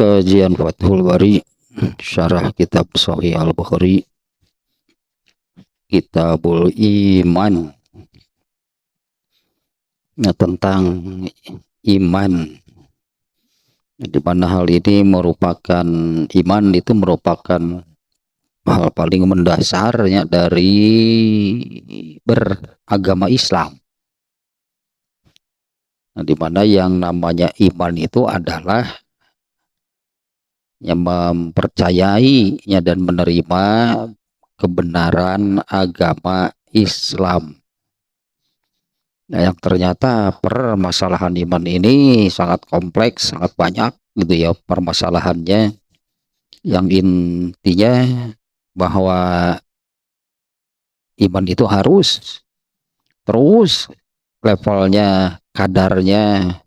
Kajian Fathul Bari, Syarah Kitab Sahih Al-Bukhari, Kitabul Iman. Nah, tentang iman, di mana hal ini merupakan iman itu merupakan hal paling mendasarnya dari beragama Islam. Nah, di mana yang namanya iman itu adalah yang mempercayainya dan menerima kebenaran agama Islam. Nah, yang ternyata permasalahan iman ini sangat kompleks, sangat banyak gitu ya permasalahannya. Yang intinya bahwa iman itu harus terus levelnya, kadarnya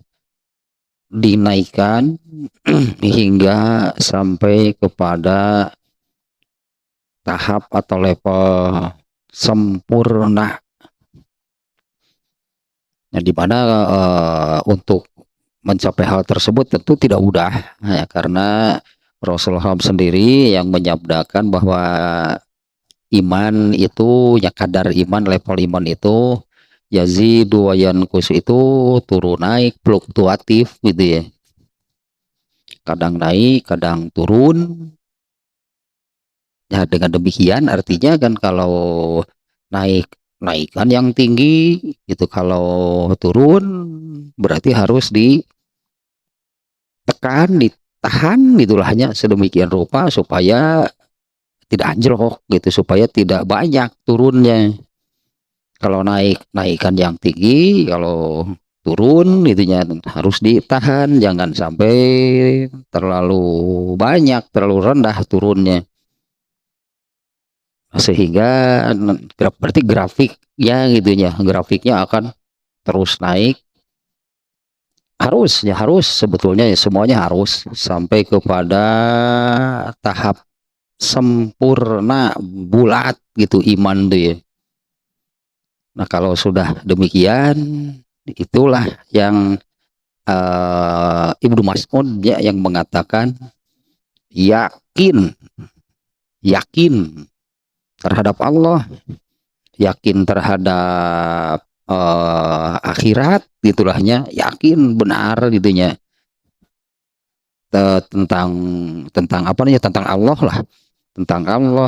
dinaikkan hingga sampai kepada tahap atau level sempurna. Nah, di mana untuk mencapai hal tersebut tentu tidak mudah ya, karena Rasulullah sendiri yang menyabdakan bahwa iman itu ya, kadar iman, level iman itu yazidu wa yanqus, itu turun naik, fluktuatif gitu ya, kadang naik kadang turun. Ya, dengan demikian artinya kan kalau naikkan yang tinggi gitu, kalau turun berarti harus ditekan, ditahan gitulah, hanya sedemikian rupa supaya tidak anjlok gitu, supaya tidak banyak turunnya. Kalau naikkan yang tinggi, kalau turun itunya harus ditahan, jangan sampai terlalu banyak, terlalu rendah turunnya, sehingga berarti grafiknya gitunya, grafiknya akan terus naik. Harus sebetulnya ya, semuanya harus sampai kepada tahap sempurna, bulat gitu iman tuh ya. Nah, kalau sudah demikian, itulah yang Ibnu Mas'ud ya, yang mengatakan yakin terhadap Allah, yakin terhadap akhirat gitulahnya, yakin benar gitunya, tentang apa namanya, tentang Allah lah,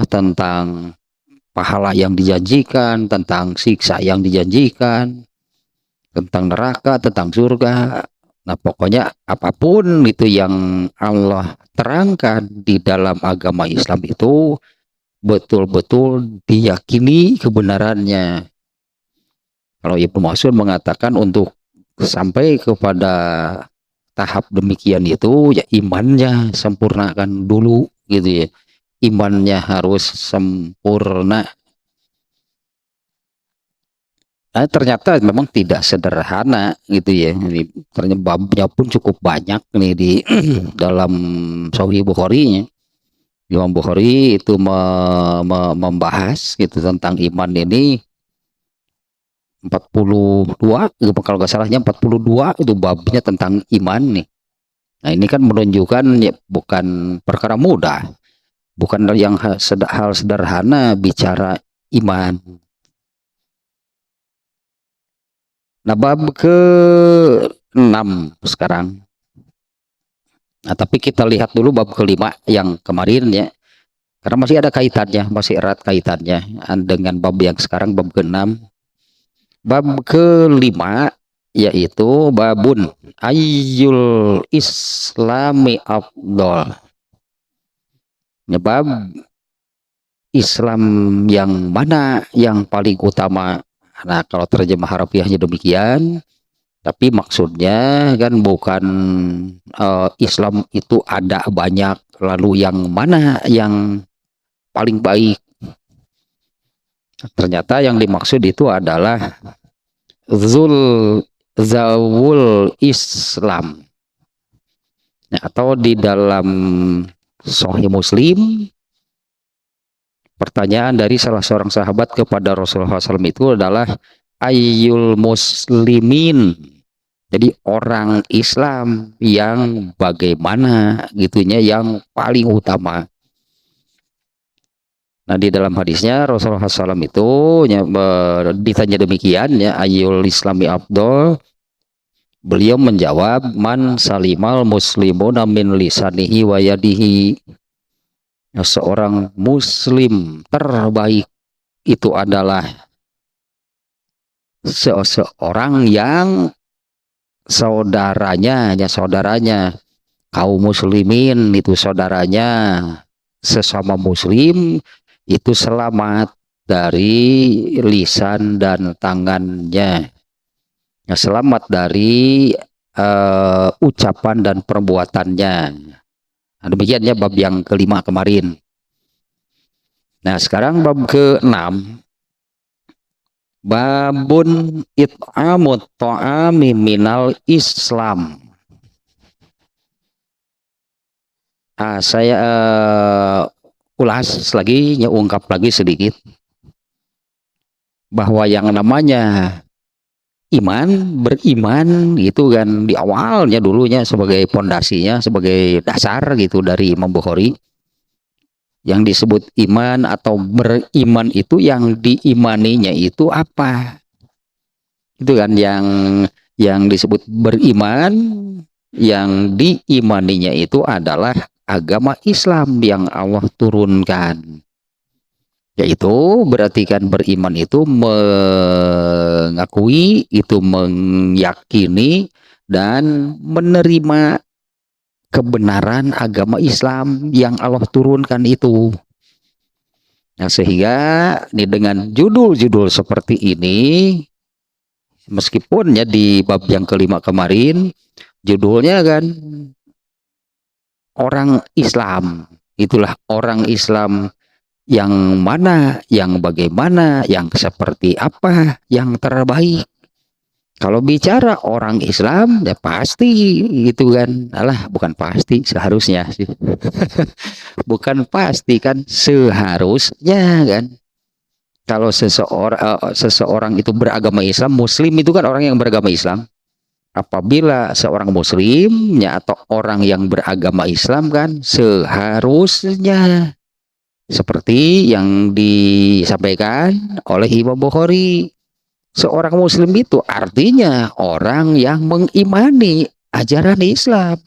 tentang pahala yang dijanjikan, tentang siksa yang dijanjikan, tentang neraka, tentang surga. Nah, pokoknya apapun itu yang Allah terangkan di dalam agama Islam itu betul-betul diyakini kebenarannya. Kalau Ibnu Mas'ud mengatakan untuk sampai kepada tahap demikian itu ya imannya sempurnakan dulu gitu ya. Imannya harus sempurna. Nah, ternyata memang tidak sederhana gitu ya. Ini ternyata babnya pun cukup banyak nih di dalam Sahih Bukhari-nya. Imam Bukhari itu membahas gitu tentang iman ini 42 gitu, kalau nggak salahnya 42 itu babnya tentang iman nih. Nah, ini kan menunjukkan ya, bukan perkara mudah, bukan hal sederhana bicara iman. Nah, bab ke-6 sekarang. Nah, tapi kita lihat dulu bab ke-5 yang kemarin ya, karena masih ada kaitannya, masih erat kaitannya dengan bab yang sekarang, bab ke-6. Bab ke-5 yaitu babun ayyul islami afdol. Ya, bab Islam yang mana yang paling utama. Nah, kalau terjemah harfiahnya demikian, tapi maksudnya kan bukan Islam itu ada banyak, lalu yang mana yang paling baik. Ternyata yang dimaksud itu adalah zawul Islam. Nah, atau di dalam Sahih Muslim, pertanyaan dari salah seorang sahabat kepada Rasulullah SAW itu adalah ayyul muslimin Jadi orang Islam yang bagaimana gitunya yang paling utama. Nah, di dalam hadisnya Rasulullah SAW itu ditanya demikian ya, ayul islami afdol, beliau menjawab, man salimal muslimuna min lisanihi wa yadihi. Nah, seorang muslim terbaik itu adalah seseorang yang saudaranya kaum muslimin itu saudaranya sesama muslim itu selamat dari lisan dan tangannya, ya, selamat dari ucapan dan perbuatannya. Nah, demikian ya bab yang kelima kemarin. Nah, sekarang bab ke-6, babun it'amut ta'ami minal Islam. Saya ulas lagi, ungkap lagi sedikit bahwa yang namanya iman, beriman itu kan di awalnya dulunya sebagai pondasinya, sebagai dasar gitu dari Imam Bukhari. Yang disebut iman atau beriman itu yang diimaninya itu apa? Itu kan yang disebut beriman, yang diimaninya itu adalah agama Islam yang Allah turunkan. Yaitu berarti kan beriman itu mengakui, itu meyakini dan menerima kebenaran agama Islam yang Allah turunkan itu. Nah, sehingga ini dengan judul-judul seperti ini, meskipun ya di bab yang kelima kemarin judulnya kan orang Islam, itulah orang Islam yang mana, yang bagaimana, yang seperti apa, yang terbaik. Kalau bicara orang Islam ya pasti gitu kan. Alah, bukan pasti, seharusnya sih. Bukan pasti kan, seharusnya kan. Kalau seseorang itu beragama Islam, muslim itu kan orang yang beragama Islam. Apabila seorang muslimnya atau orang yang beragama Islam kan seharusnya seperti yang disampaikan oleh Imam Bukhari, seorang muslim itu artinya orang yang mengimani ajaran Islam.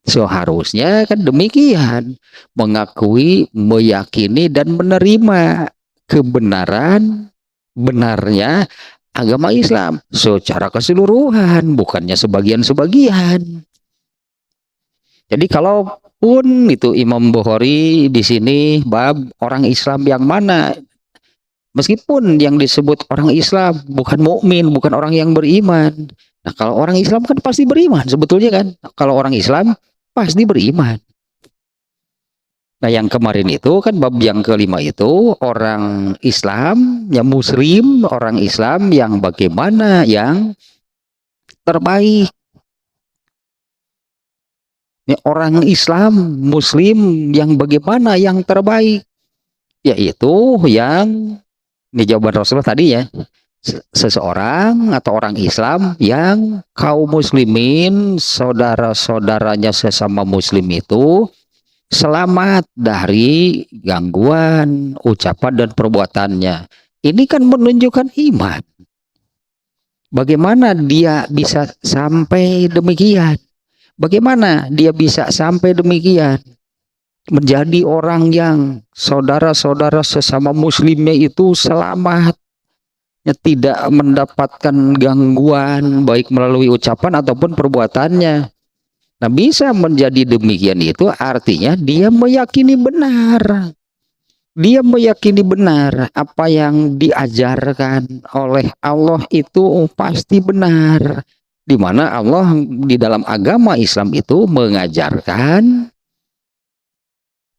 Seharusnya kan demikian, mengakui, meyakini dan menerima kebenaran benarnya agama Islam secara keseluruhan, bukannya sebagian-sebagian. Jadi kalaupun itu Imam Bukhari di sini bab orang Islam yang mana, meskipun yang disebut orang Islam bukan mukmin, bukan orang yang beriman. Nah, kalau orang Islam kan pasti beriman sebetulnya kan. Kalau orang Islam pasti beriman. Nah, yang kemarin itu kan bab yang kelima itu orang Islam yang muslim, orang Islam yang bagaimana, yang terbaik. Ini orang Islam muslim yang bagaimana, yang terbaik, yaitu yang ini jawaban Rasulullah tadi ya, seseorang atau orang Islam yang kaum muslimin, saudara-saudaranya sesama muslim itu selamat dari gangguan ucapan dan perbuatannya. Ini kan menunjukkan iman. Bagaimana dia bisa sampai demikian? Bagaimana dia bisa sampai demikian? Menjadi orang yang saudara-saudara sesama muslimnya itu selamat, tidak mendapatkan gangguan baik melalui ucapan ataupun perbuatannya. Nah, bisa menjadi demikian itu artinya dia meyakini benar. Dia meyakini benar apa yang diajarkan oleh Allah itu pasti benar. Di mana Allah di dalam agama Islam itu mengajarkan,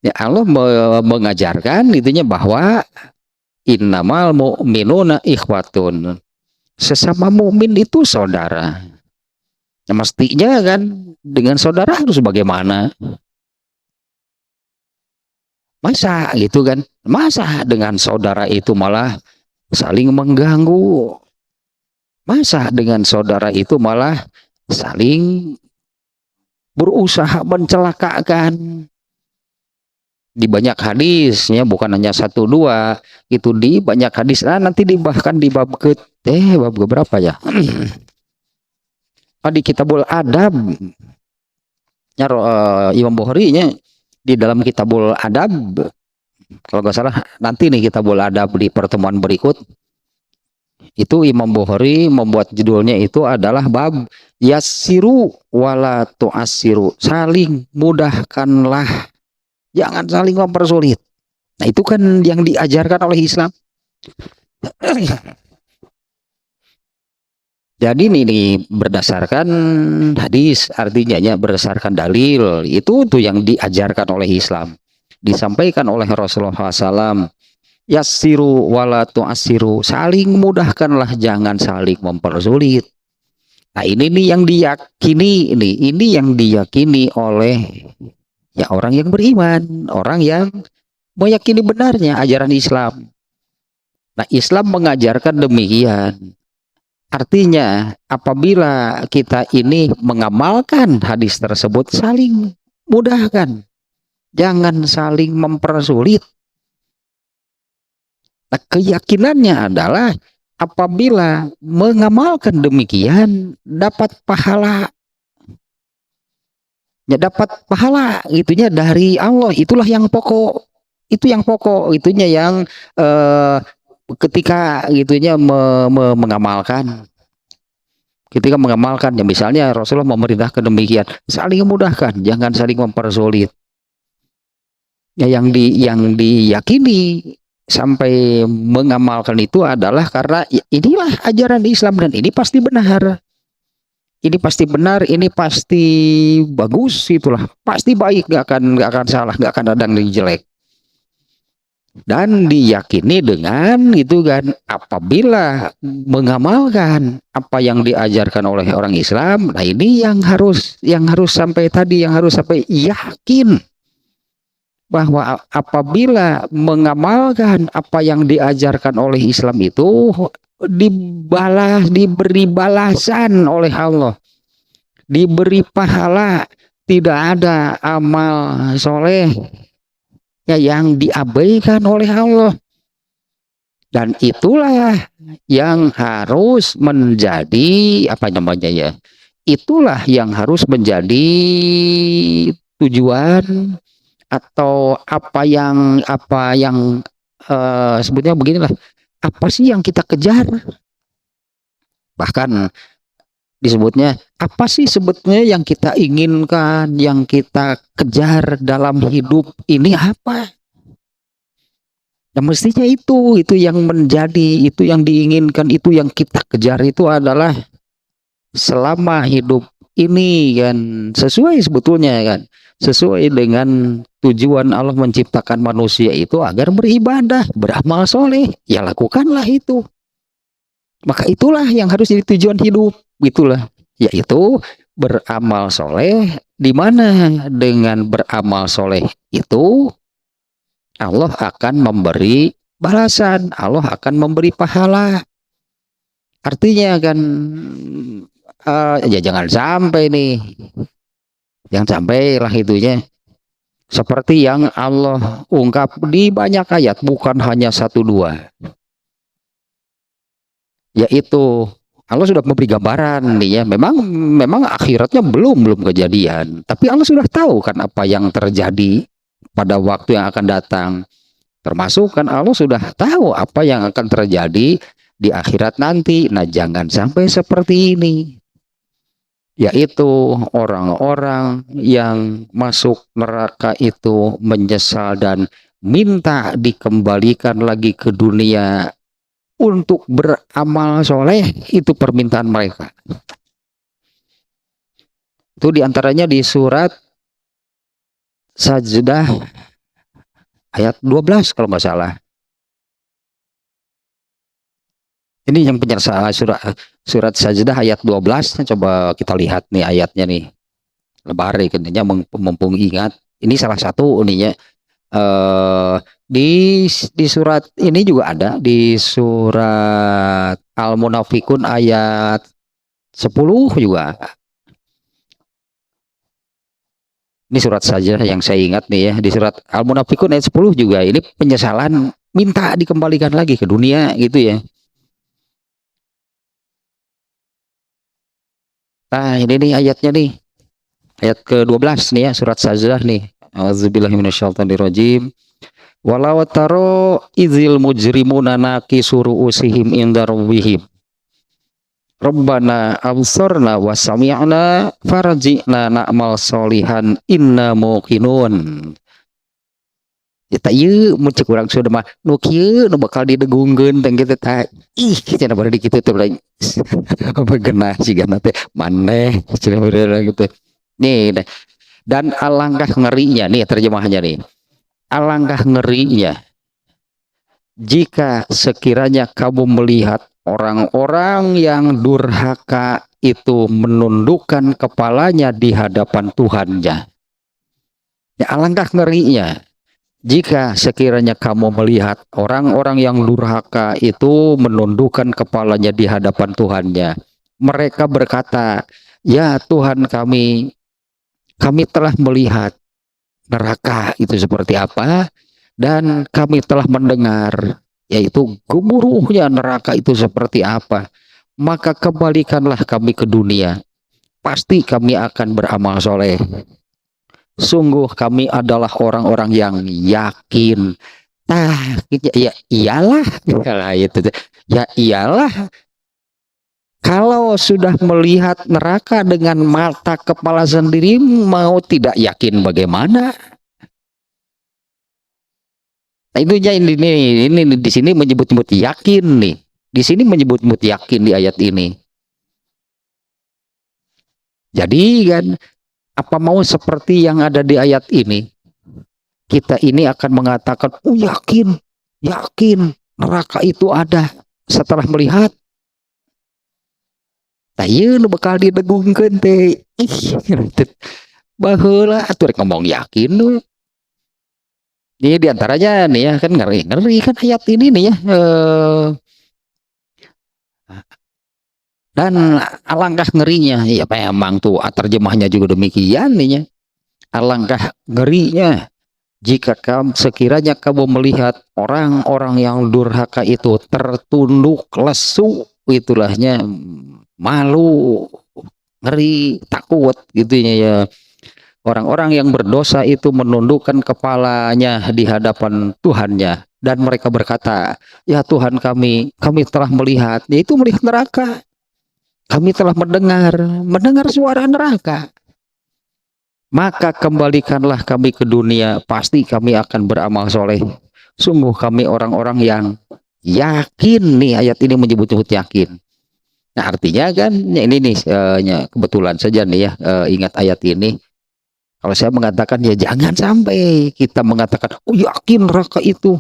ya Allah mengajarkan itunya bahwa innamal mu'minuna ikhwatun. Sesama mukmin itu saudara. Nah, mestinya kan dengan saudara harus bagaimana? Masa gitu kan? Masa dengan saudara itu malah saling mengganggu, Masa dengan saudara itu malah saling berusaha mencelakakan? Di banyak hadisnya, bukan hanya satu dua, itu di banyak hadis. Nanti bahkan di bab bab berapa ya? Di Kitabul Adab, ya, Imam Bukhari nya di dalam Kitabul Adab, kalau nggak salah nanti nih Kitabul Adab di pertemuan berikut, itu Imam Bukhari membuat judulnya itu adalah bab yassiru wala tu'assiru, saling mudahkanlah, jangan saling mempersulit. Nah, itu kan yang diajarkan oleh Islam. Jadi ini berdasarkan hadis, artinya ya berdasarkan dalil, itu tuh yang diajarkan oleh Islam, disampaikan oleh Rasulullah SAW. Yassiru wala tu'assiru, saling mudahkanlah, jangan saling mempersulit. Nah, ini nih yang diyakini, ini yang diyakini oleh ya orang yang beriman, orang yang meyakini benarnya ajaran Islam. Nah, Islam mengajarkan demikian. Artinya, apabila kita ini mengamalkan hadis tersebut, saling mudahkan, jangan saling mempersulit. Nah, keyakinannya adalah apabila mengamalkan demikian dapat pahala, ya dapat pahala itunya dari Allah. Itulah yang pokok, itu yang pokok, itunya yang ketika itunya mengamalkan, ketika mengamalkan, ya misalnya Rasulullah memerintahkan demikian, saling memudahkan, jangan saling mempersulit. Ya, yang diyakini sampai mengamalkan itu adalah karena inilah ajaran Islam dan ini pasti benar. Ini pasti benar, ini pasti bagus, itulah pasti baik, gak akan salah, gak akan ada yang jelek. Dan diyakini dengan itu kan, apabila mengamalkan apa yang diajarkan oleh orang Islam, nah ini yang harus sampai tadi, yang harus sampai yakin bahwa apabila mengamalkan apa yang diajarkan oleh Islam itu diberi balasan oleh Allah, diberi pahala, tidak ada amal soleh ya yang diabaikan oleh Allah. Dan itulah yang harus menjadi apa namanya ya, itulah yang harus menjadi tujuan atau apa yang sebutnya beginilah, apa sih yang kita kejar, bahkan disebutnya apa sih sebetulnya yang kita inginkan, yang kita kejar dalam hidup ini apa. Dan mestinya itu yang menjadi, itu yang diinginkan, itu yang kita kejar, itu adalah selama hidup ini kan, sesuai sebetulnya kan, sesuai dengan tujuan Allah menciptakan manusia itu agar beribadah, beramal soleh, ya lakukanlah itu. Maka itulah yang harus jadi tujuan hidup, itulah, yaitu beramal soleh, di mana dengan beramal soleh itu Allah akan memberi balasan, Allah akan memberi pahala. Artinya kan ya jangan sampai nih, jangan sampai lah itunya seperti yang Allah ungkap di banyak ayat, bukan hanya satu dua, yaitu Allah sudah memberi gambaran nih ya, memang akhiratnya belum kejadian, tapi Allah sudah tahu kan apa yang terjadi pada waktu yang akan datang, termasuk kan Allah sudah tahu apa yang akan terjadi di akhirat nanti. Nah, jangan sampai seperti ini, yaitu orang-orang yang masuk neraka itu menyesal dan minta dikembalikan lagi ke dunia untuk beramal soleh. Itu permintaan mereka. Itu diantaranya di surat Sajdah ayat 12 kalau nggak salah. Ini yang penyesalan surat Sajdah ayat 12. Coba kita lihat nih ayatnya nih. Lebar intinya, mumpung ingat. Ini salah satu ininya. Di surat ini juga ada, di surat Al-Munafikun ayat 10 juga. Ini surat saja yang saya ingat nih ya, di surat Al-Munafikun ayat 10 juga ini penyesalan, minta dikembalikan lagi ke dunia gitu ya. Nah, ini nih ayatnya nih. Ayat ke-12 nih ya, surat Sajdah nih. Auzubillahi minasyaitonirrajim. Walau taro izil mujrimuna nakisu ru'usihim inda rabbihim. Rabbana absorna wa sami'na farji'na na'mal solihan inna muqinun. Ya tak ieu mun cek urang sudah mah nu kieu nu bakal didegungkeun teh kitu tah. Ih, cenah bari dikitu teh lain. Begenah sigana teh maneh cenah bari gitu. Nih, dan alangkah ngerinya nih terjemahannya nih. Alangkah ngerinya jika sekiranya kamu melihat orang-orang yang durhaka itu menundukkan kepalanya di hadapan Tuhannya. Ya, alangkah ngerinya jika sekiranya kamu melihat orang-orang yang durhaka itu menundukkan kepalanya di hadapan Tuhannya. Mereka berkata, ya Tuhan kami telah melihat neraka itu seperti apa, dan kami telah mendengar yaitu gemuruhnya neraka itu seperti apa. Maka kembalikanlah kami ke dunia, pasti kami akan beramal soleh. Sungguh kami adalah orang-orang yang yakin. Nah, ya iyalah, itu. Ya iyalah. Kalau sudah melihat neraka dengan mata kepala sendiri, mau tidak yakin bagaimana? Nah, itu ya ini di sini menyebut-nyebut yakin nih. Di sini menyebut-nyebut yakin di ayat ini. Jadi kan apa mau seperti yang ada di ayat ini? Kita ini akan mengatakan, "Oh, yakin, yakin neraka itu ada." Setelah melihat, tah ieu nu bakal didegungkeun teh. Ih, baheula atuh rek ngomong yakin nu. Ini diantaranya nih ya kan ngeri kan ayat ini nih ya. Dan alangkah ngerinya, ya memang tuh terjemahnya juga demikian nih ya. Alangkah ngerinya jika sekiranya kamu melihat orang-orang yang durhaka itu tertunduk lesu, itulahnya malu, ngeri, takut gitu ya. Orang-orang yang berdosa itu menundukkan kepalanya di hadapan Tuhannya, dan mereka berkata, ya Tuhan kami telah melihat, yaitu melihat neraka. Kami telah mendengar suara neraka. Maka kembalikanlah kami ke dunia, pasti kami akan beramal soleh. Sungguh kami orang-orang yang yakin, nih ayat ini menyebut-nyebut yakin. Nah artinya kan ini nih kebetulan saja nih ya, ingat ayat ini. Kalau saya mengatakan ya jangan sampai kita mengatakan, oh yakin neraka itu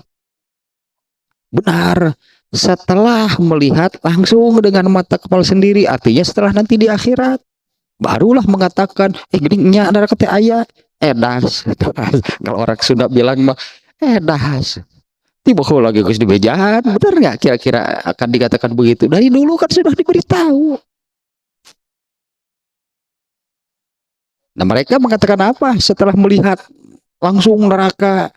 benar, setelah melihat langsung dengan mata kepala sendiri. Artinya setelah nanti di akhirat barulah mengatakan, gini neraka teh aya, das. Kalau orang Sunda bilang mah das. Tiba lagi Gus dibejahan, benar nggak kira-kira akan dikatakan begitu? Dari dulu kan sudah diberitahu. Nah mereka mengatakan apa setelah melihat langsung neraka,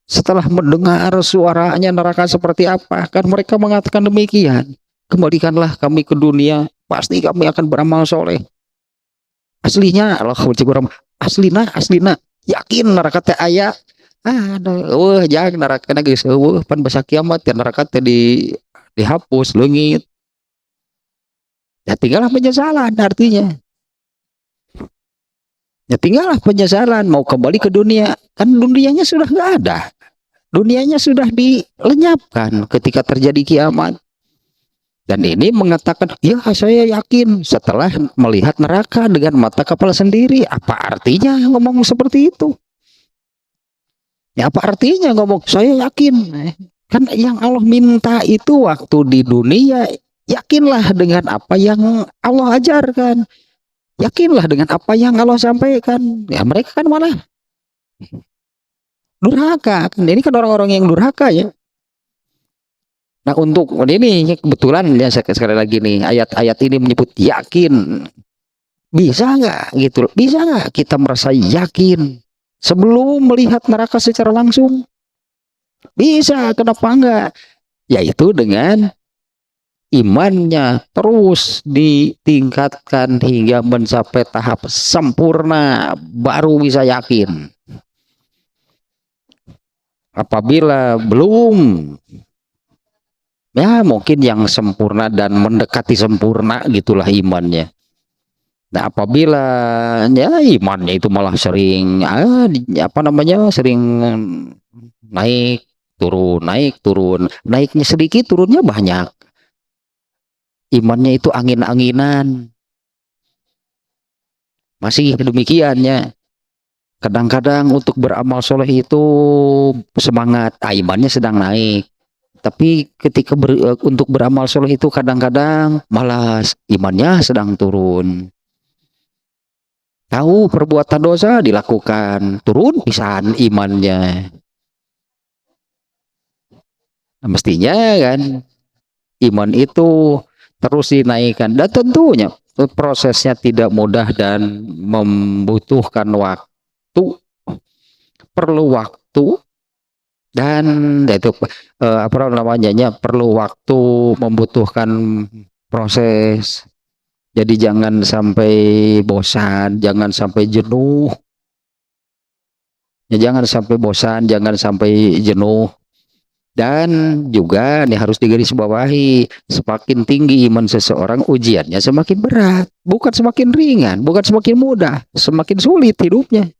setelah mendengar suaranya neraka seperti apa? Kan mereka mengatakan demikian. Kembalikanlah kami ke dunia, pasti kami akan beramal soleh. Aslinya Allah aslina yakin neraka teh aya. Jangan neraka geus pan basa kiamat ya neraka teh dihapus leungit. Ya tinggallah penyesalan artinya. Ya tinggallah penyesalan, mau kembali ke dunia. Kan dunianya sudah nggak ada. Dunianya sudah dilenyapkan ketika terjadi kiamat. Dan ini mengatakan, ya saya yakin setelah melihat neraka dengan mata kepala sendiri. Apa artinya ngomong seperti itu? Ya apa artinya ngomong saya yakin? Kan yang Allah minta itu waktu di dunia, yakinlah dengan apa yang Allah ajarkan. Yakinlah dengan apa yang Allah sampaikan. Ya mereka kan malah durhaka. Ini kan orang-orang yang durhaka ya. Nah untuk ini kebetulan ya sekali lagi nih ayat-ayat ini menyebut yakin. Bisa nggak gitu? Bisa nggak kita merasa yakin sebelum melihat neraka secara langsung? Bisa, kenapa enggak? Yaitu dengan imannya terus ditingkatkan hingga mencapai tahap sempurna, baru bisa yakin. Apabila belum, ya mungkin yang sempurna dan mendekati sempurna gitulah imannya. Nah, apabila ya imannya itu malah sering apa namanya sering naik turun naik turun, naiknya sedikit turunnya banyak, imannya itu angin-anginan, masih demikiannya. Kadang-kadang untuk beramal soleh itu semangat, imannya sedang naik. Tapi ketika untuk beramal soleh itu kadang-kadang malas, imannya sedang turun. Tahu perbuatan dosa dilakukan, turun pisan imannya. Nah, mestinya kan iman itu terus dinaikkan dan tentunya prosesnya tidak mudah dan membutuhkan waktu, perlu waktu dan itu apa namanya perlu waktu, membutuhkan proses. Jadi jangan sampai bosan, jangan sampai jenuh, ya jangan sampai bosan, jangan sampai jenuh. Dan juga nih harus digarisbawahi, semakin tinggi iman seseorang, ujiannya semakin berat, bukan semakin ringan, bukan semakin mudah, semakin sulit hidupnya.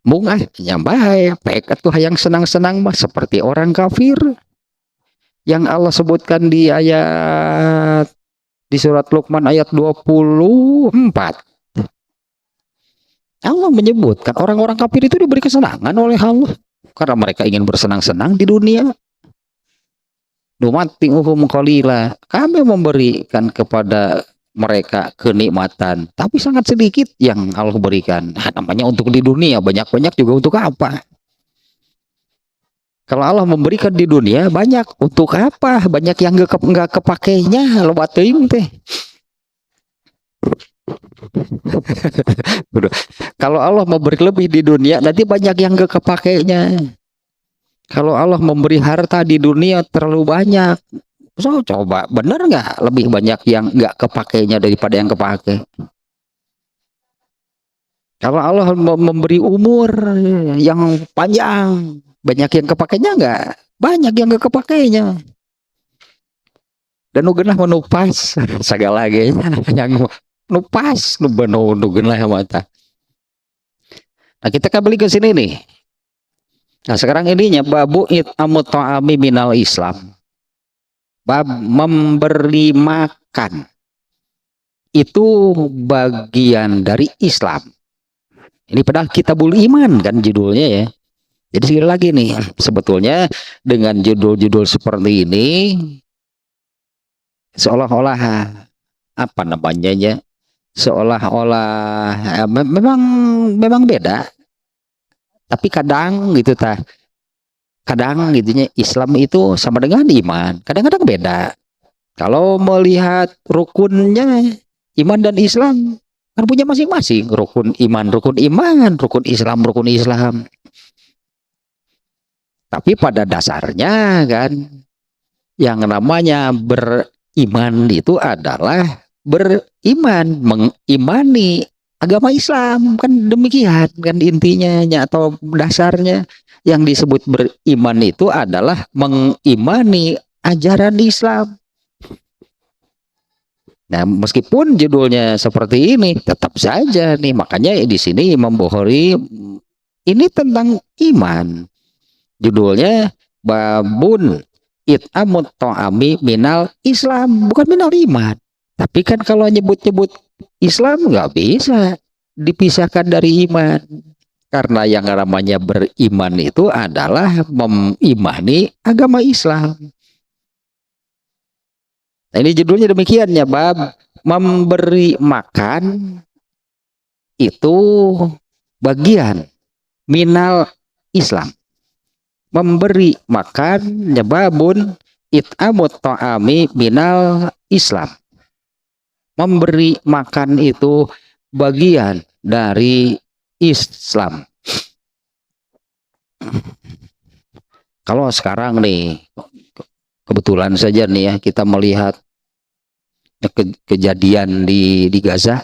Mungah nyambai, pek atuh hayang senang-senang mah seperti orang kafir yang Allah sebutkan di ayat di surat Luqman ayat 24. Allah menyebutkan orang-orang kafir itu diberi kesenangan oleh Allah karena mereka ingin bersenang-senang di dunia. Numati'uhum qalila, kami memberikan kepada mereka kenikmatan, tapi sangat sedikit yang Allah berikan. Nah, namanya untuk di dunia, banyak-banyak juga untuk apa? Kalau Allah memberikan di dunia banyak, untuk apa? Banyak yang nggak kepakainya, lo batin teh. Kalau Allah memberi lebih di dunia, nanti banyak yang gak kepakainya. Kalau Allah memberi harta di dunia terlalu banyak, so coba bener nggak lebih banyak yang nggak kepakainya daripada yang kepakai? Kalau Allah memberi umur yang panjang, banyak yang kepakainya nggak? Banyak yang nggak kepakainya. Dan nugenah menupas segala yang nupas nugenah mata. Nah kita kembali ke sini nih. Nah sekarang ininya babu it'amut ta'ami minal Islam. Bab memberi makan itu bagian dari Islam. Ini padahal Kitabul Iman kan judulnya ya. Jadi sekali lagi nih, sebetulnya dengan judul-judul seperti ini seolah-olah apa namanya ya? Seolah-olah memang beda. Tapi kadang gitu kadang gitunya Islam itu sama dengan iman, kadang-kadang beda. Kalau melihat rukunnya iman dan Islam kan punya masing-masing rukun iman, rukun Islam, rukun Islam. Tapi pada dasarnya kan yang namanya beriman itu adalah beriman, mengimani agama Islam, kan demikian kan intinya atau dasarnya. Yang disebut beriman itu adalah mengimani ajaran Islam. Nah, meskipun judulnya seperti ini, tetap saja nih, makanya di sini Imam Bukhari ini tentang iman. Judulnya babun it'amut ta'ami minal Islam, bukan minal iman. Tapi kan kalau nyebut-nyebut Islam nggak bisa dipisahkan dari iman. Karena yang namanya beriman itu adalah mengimani agama Islam. Nah, ini judulnya demikian ya, bab memberi makan itu bagian minal Islam. memberi makan nyebabun it'amut ta'ami minal Islam. Memberi makan itu bagian dari Islam. Kalau sekarang nih, kebetulan saja nih ya, kita melihat kejadian di Gaza.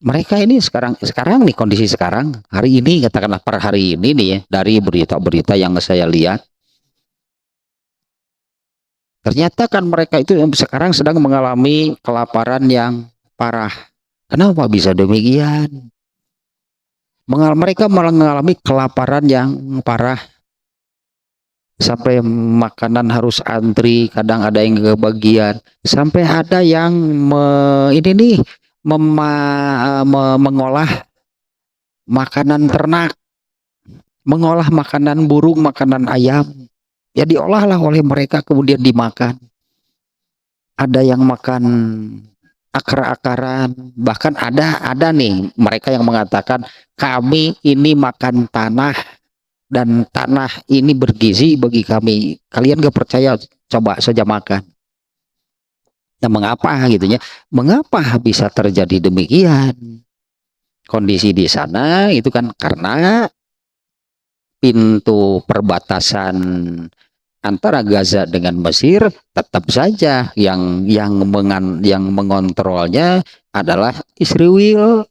Mereka ini sekarang nih, kondisi sekarang hari ini, katakanlah per hari ini nih ya, dari berita-berita yang saya lihat, ternyata kan mereka itu sekarang sedang mengalami kelaparan yang parah. Kenapa bisa demikian? Mereka mengalami kelaparan yang parah sampai makanan harus antri, kadang ada yang kebagian, sampai ada yang ini nih mengolah makanan ternak, mengolah makanan burung, makanan ayam, ya diolahlah oleh mereka kemudian dimakan. Ada yang makan akar-akaran, bahkan ada nih mereka yang mengatakan kami ini makan tanah dan tanah ini bergizi bagi kami. Kalian gak percaya, coba saja makan. Nah, mengapa gitu ya? Mengapa bisa terjadi demikian? Kondisi di sana itu kan karena pintu perbatasan antara Gaza dengan Mesir tetap saja yang mengontrolnya adalah Israel.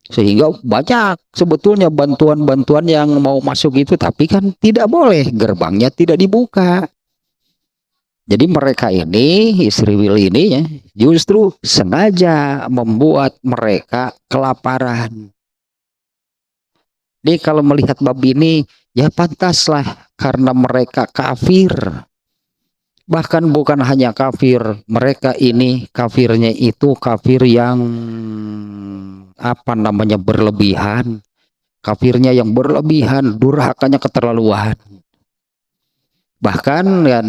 Sehingga banyak sebetulnya bantuan-bantuan yang mau masuk itu, tapi kan tidak boleh, gerbangnya tidak dibuka. Jadi mereka ini, Israel ini ya, justru sengaja membuat mereka kelaparan. Jadi kalau melihat bab ini, ya pantaslah karena mereka kafir. Bahkan bukan hanya kafir, mereka ini kafirnya itu kafir yang apa namanya berlebihan. Kafirnya yang berlebihan, durhakanya keterlaluan. Bahkan kan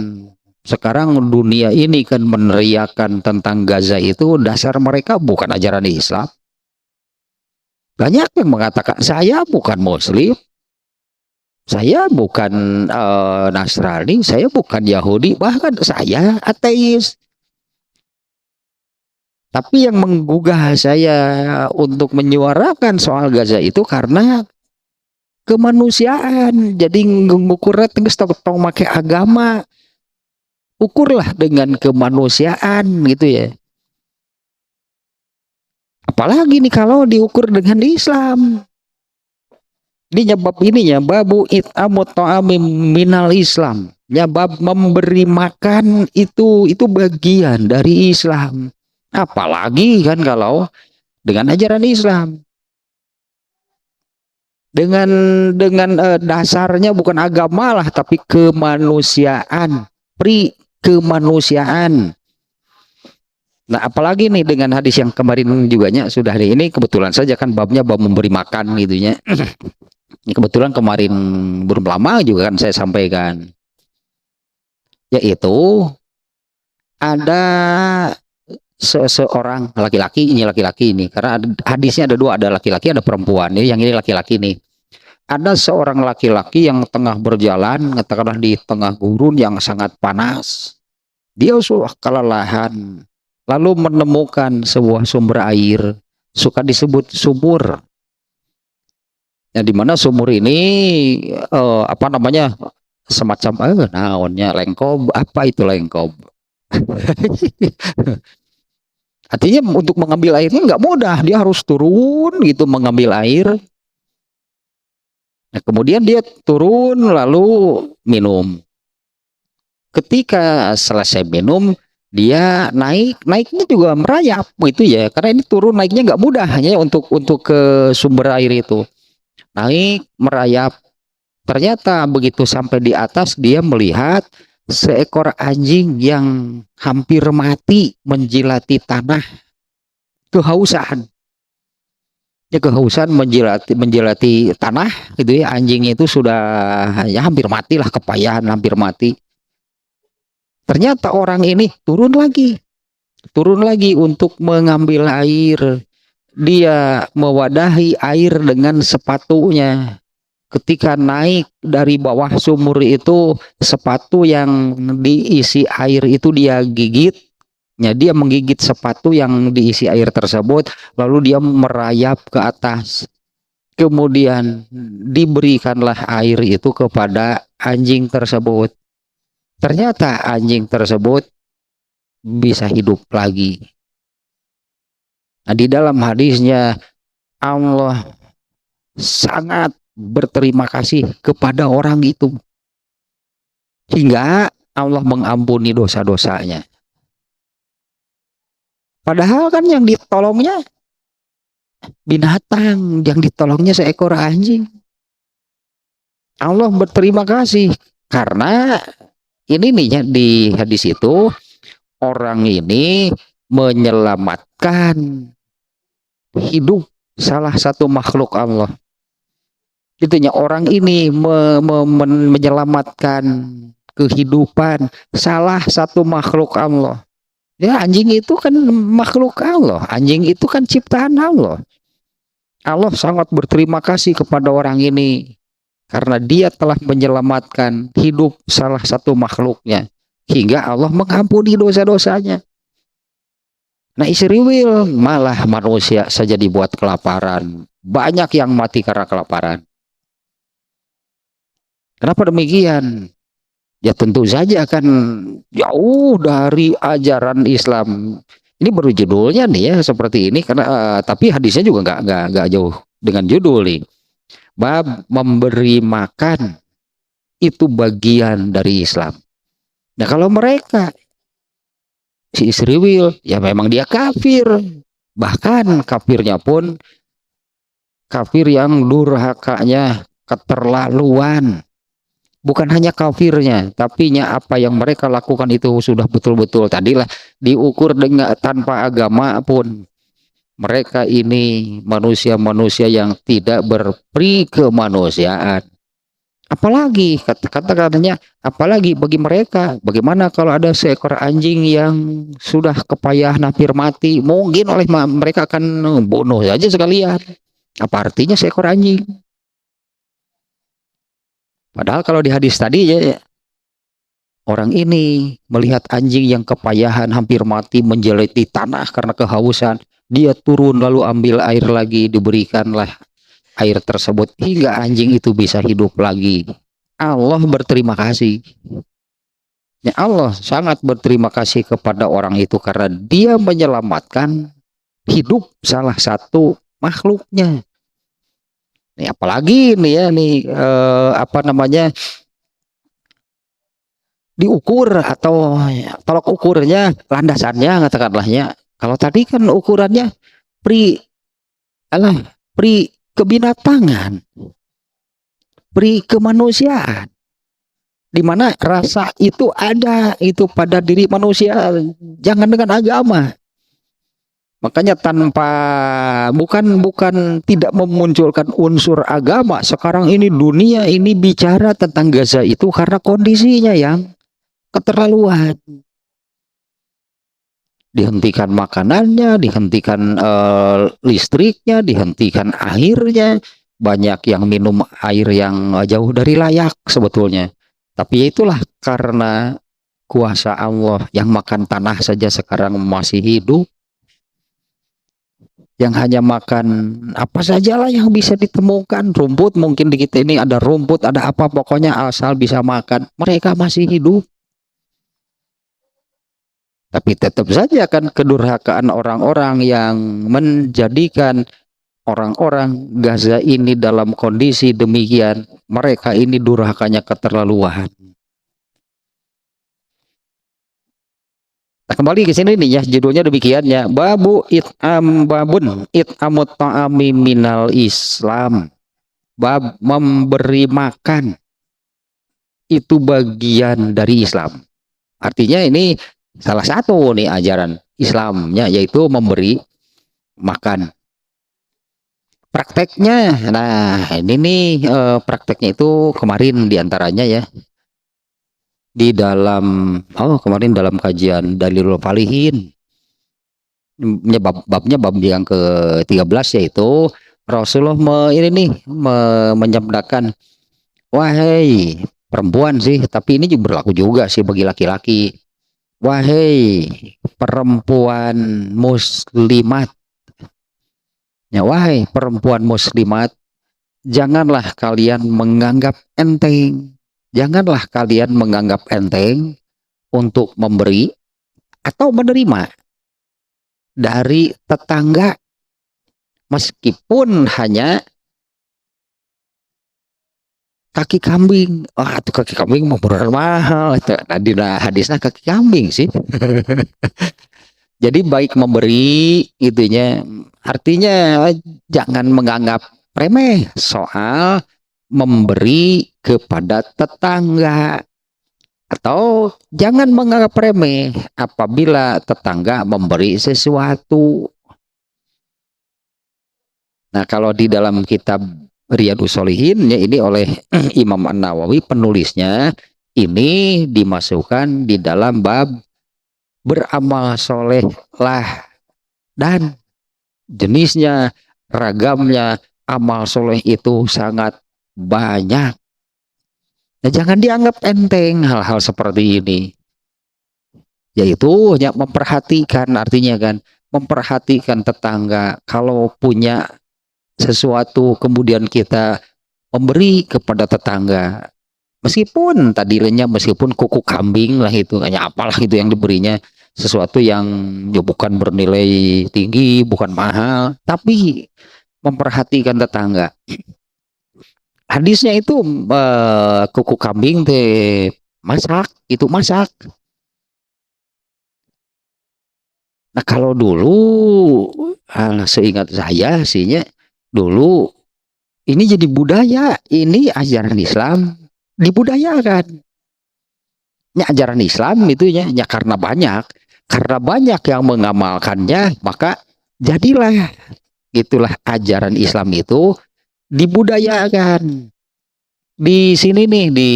sekarang dunia ini kan meneriakan tentang Gaza itu, dasar mereka bukan ajaran Islam. Banyak yang mengatakan saya bukan Muslim, saya bukan Nasrani, saya bukan Yahudi, bahkan saya ateis. Tapi yang menggugah saya untuk menyuarakan soal Gaza itu karena kemanusiaan. Jadi ngukurnya tegas tong make agama, ukurlah dengan kemanusiaan gitu ya. Apalagi nih kalau diukur dengan Islam. Ini bab ininya, babu it'amut ta'ami minal Islam. Ya, bab memberi makan itu bagian dari Islam. Apalagi kan kalau dengan ajaran Islam. Dengan dasarnya bukan agama lah, tapi kemanusiaan, kemanusiaan. Nah, apalagi nih dengan hadis yang kemarin juga sudah nih, ini kebetulan saja kan babnya bab memberi makan gitu ya. Ini kebetulan kemarin belum lama juga kan saya sampaikan, yaitu ada seorang laki-laki ini karena hadisnya ada dua, ada laki-laki ada perempuan. Ini yang ini laki-laki nih. Ada seorang laki-laki yang tengah berjalan, katakanlah di tengah gurun yang sangat panas. Dia sudah kelelahan, lalu menemukan sebuah sumber air, suka disebut sumur. Yang dimana sumur ini apa namanya, semacam naonnya lengkob, apa itu lengkob? Artinya untuk mengambil airnya nggak mudah, dia harus turun gitu mengambil air. Nah, kemudian dia turun lalu minum. Ketika selesai minum, dia naiknya juga merayap gitu ya, karena ini turun naiknya nggak mudah hanya untuk ke sumber air itu. Naik merayap. Ternyata begitu sampai di atas dia melihat seekor anjing yang hampir mati menjilati tanah, kehausan. Ya, kehausan menjilati tanah gitu ya, anjingnya itu sudah ya hampir mati lah, kepayahan hampir mati. Ternyata orang ini turun lagi untuk mengambil air. Dia mewadahi air dengan sepatunya. ketika naik dari bawah sumur itu, sepatu yang diisi air itu dia gigit. Ya, dia menggigit sepatu yang diisi air tersebut, lalu dia merayap ke atas. Kemudian diberikanlah air itu kepada anjing tersebut. Ternyata anjing tersebut bisa hidup lagi. Nah, di dalam hadisnya Allah sangat berterima kasih kepada orang itu hingga Allah mengampuni dosa-dosanya. Padahal kan yang ditolongnya binatang, yang ditolongnya seekor anjing. Allah berterima kasih karena ini nih ya, di hadis itu orang ini menyelamatkan hidup salah satu makhluk Allah. Itunya orang ini menyelamatkan kehidupan salah satu makhluk Allah. Ya, anjing itu kan makhluk Allah, anjing itu kan ciptaan Allah. Allah sangat berterima kasih kepada orang ini karena dia telah menyelamatkan hidup salah satu makhluknya hingga Allah mengampuni dosa-dosanya. Nah, Israel malah manusia saja dibuat kelaparan. Banyak yang mati karena kelaparan. Kenapa demikian? Ya tentu saja kan jauh dari ajaran Islam. Ini baru judulnya nih ya seperti ini karena tapi hadisnya juga nggak jauh dengan judul nih. Bab memberi makan itu bagian dari Islam. Nah, kalau mereka si Israel ya memang dia kafir. Bahkan kafirnya pun kafir yang durhakanya keterlaluan. Bukan hanya kafirnya, tapi apa yang mereka lakukan itu sudah betul-betul tadilah diukur dengan tanpa agama pun. Mereka ini manusia-manusia yang tidak berperi kemanusiaan. Apalagi kata-katanya, apalagi bagi mereka, bagaimana kalau ada seekor anjing yang sudah kepayahan hampir mati, mungkin oleh mereka akan bunuh saja sekalian. Apa artinya seekor anjing? Padahal kalau di hadis tadi ya, orang ini melihat anjing yang kepayahan hampir mati menjelit di tanah karena kehausan. Dia turun lalu ambil air lagi, diberikanlah air tersebut hingga anjing itu bisa hidup lagi. Allah berterima kasih. Ya, Allah sangat berterima kasih kepada orang itu karena dia menyelamatkan hidup salah satu makhluknya. Nih, apalagi nih ya nih apa namanya diukur atau tolok ukurnya landasannya katakanlahnya. Kalau tadi kan ukurannya pri pri kebinatangan, pri kemanusiaan, di mana rasa itu ada itu pada diri manusia, jangan dengan agama. Makanya tanpa bukan tidak memunculkan unsur agama. Sekarang ini dunia ini bicara tentang Gaza itu karena kondisinya yang keterlaluan. Dihentikan makanannya, dihentikan listriknya, dihentikan airnya. Banyak yang minum air yang jauh dari layak sebetulnya. Tapi itulah karena kuasa Allah yang makan tanah saja sekarang masih hidup. Yang hanya makan apa sajalah yang bisa ditemukan, rumput mungkin di kita ini ada rumput, ada apa, pokoknya asal bisa makan, mereka masih hidup. Tapi tetap saja kan kedurhakaan orang-orang yang menjadikan orang-orang Gaza ini dalam kondisi demikian, mereka ini durhakanya keterlaluan. Nah, kembali ke sini nih ya, judulnya demikian ya. Babun it'amut ta'ami minal Islam. Bab memberi makan itu bagian dari Islam. Artinya ini salah satu nih ajaran Islamnya, yaitu memberi makan. Prakteknya, nah ini nih prakteknya itu kemarin diantaranya ya. Di dalam kemarin dalam kajian Dalilul Falihin babnya bab yang ke-13 yaitu Rasulullah ini nih menyabdakan, wahai perempuan sih, tapi ini juga berlaku juga sih bagi laki-laki. Wahai perempuan muslimat, ya wahai perempuan muslimat, janganlah kalian menganggap enteng, janganlah kalian menganggap enteng untuk memberi atau menerima dari tetangga, meskipun hanya kaki kambing. Wah, itu kaki kambing mau murah mahal itu. Nah, di hadisnya kaki kambing sih. Jadi baik memberi itunya, artinya jangan menganggap remeh soal memberi kepada tetangga, atau jangan menganggap remeh apabila tetangga memberi sesuatu. Nah, kalau di dalam kitab Riyadhus Shalihin ya, ini oleh Imam An-Nawawi penulisnya, ini dimasukkan di dalam bab beramal soleh lah, dan jenisnya, ragamnya amal soleh itu sangat banyak. Nah, jangan dianggap enteng hal-hal seperti ini, yaitu hanya memperhatikan, artinya kan memperhatikan tetangga. Kalau punya sesuatu kemudian kita memberi kepada tetangga, meskipun tadinya meskipun kuku kambing lah, itu hanya apalah itu yang diberinya, sesuatu yang ya bukan bernilai tinggi, bukan mahal, tapi memperhatikan tetangga. Hadisnya itu kuku kambing teh masak, itu masak. Nah, kalau dulu seingat saya sihnya, dulu ini jadi budaya, ini ajaran Islam dibudayakan. Ya, ajaran Islam itu ya karena banyak yang mengamalkannya, maka jadilah itulah ajaran Islam itu dibudayakan. Di sini nih, di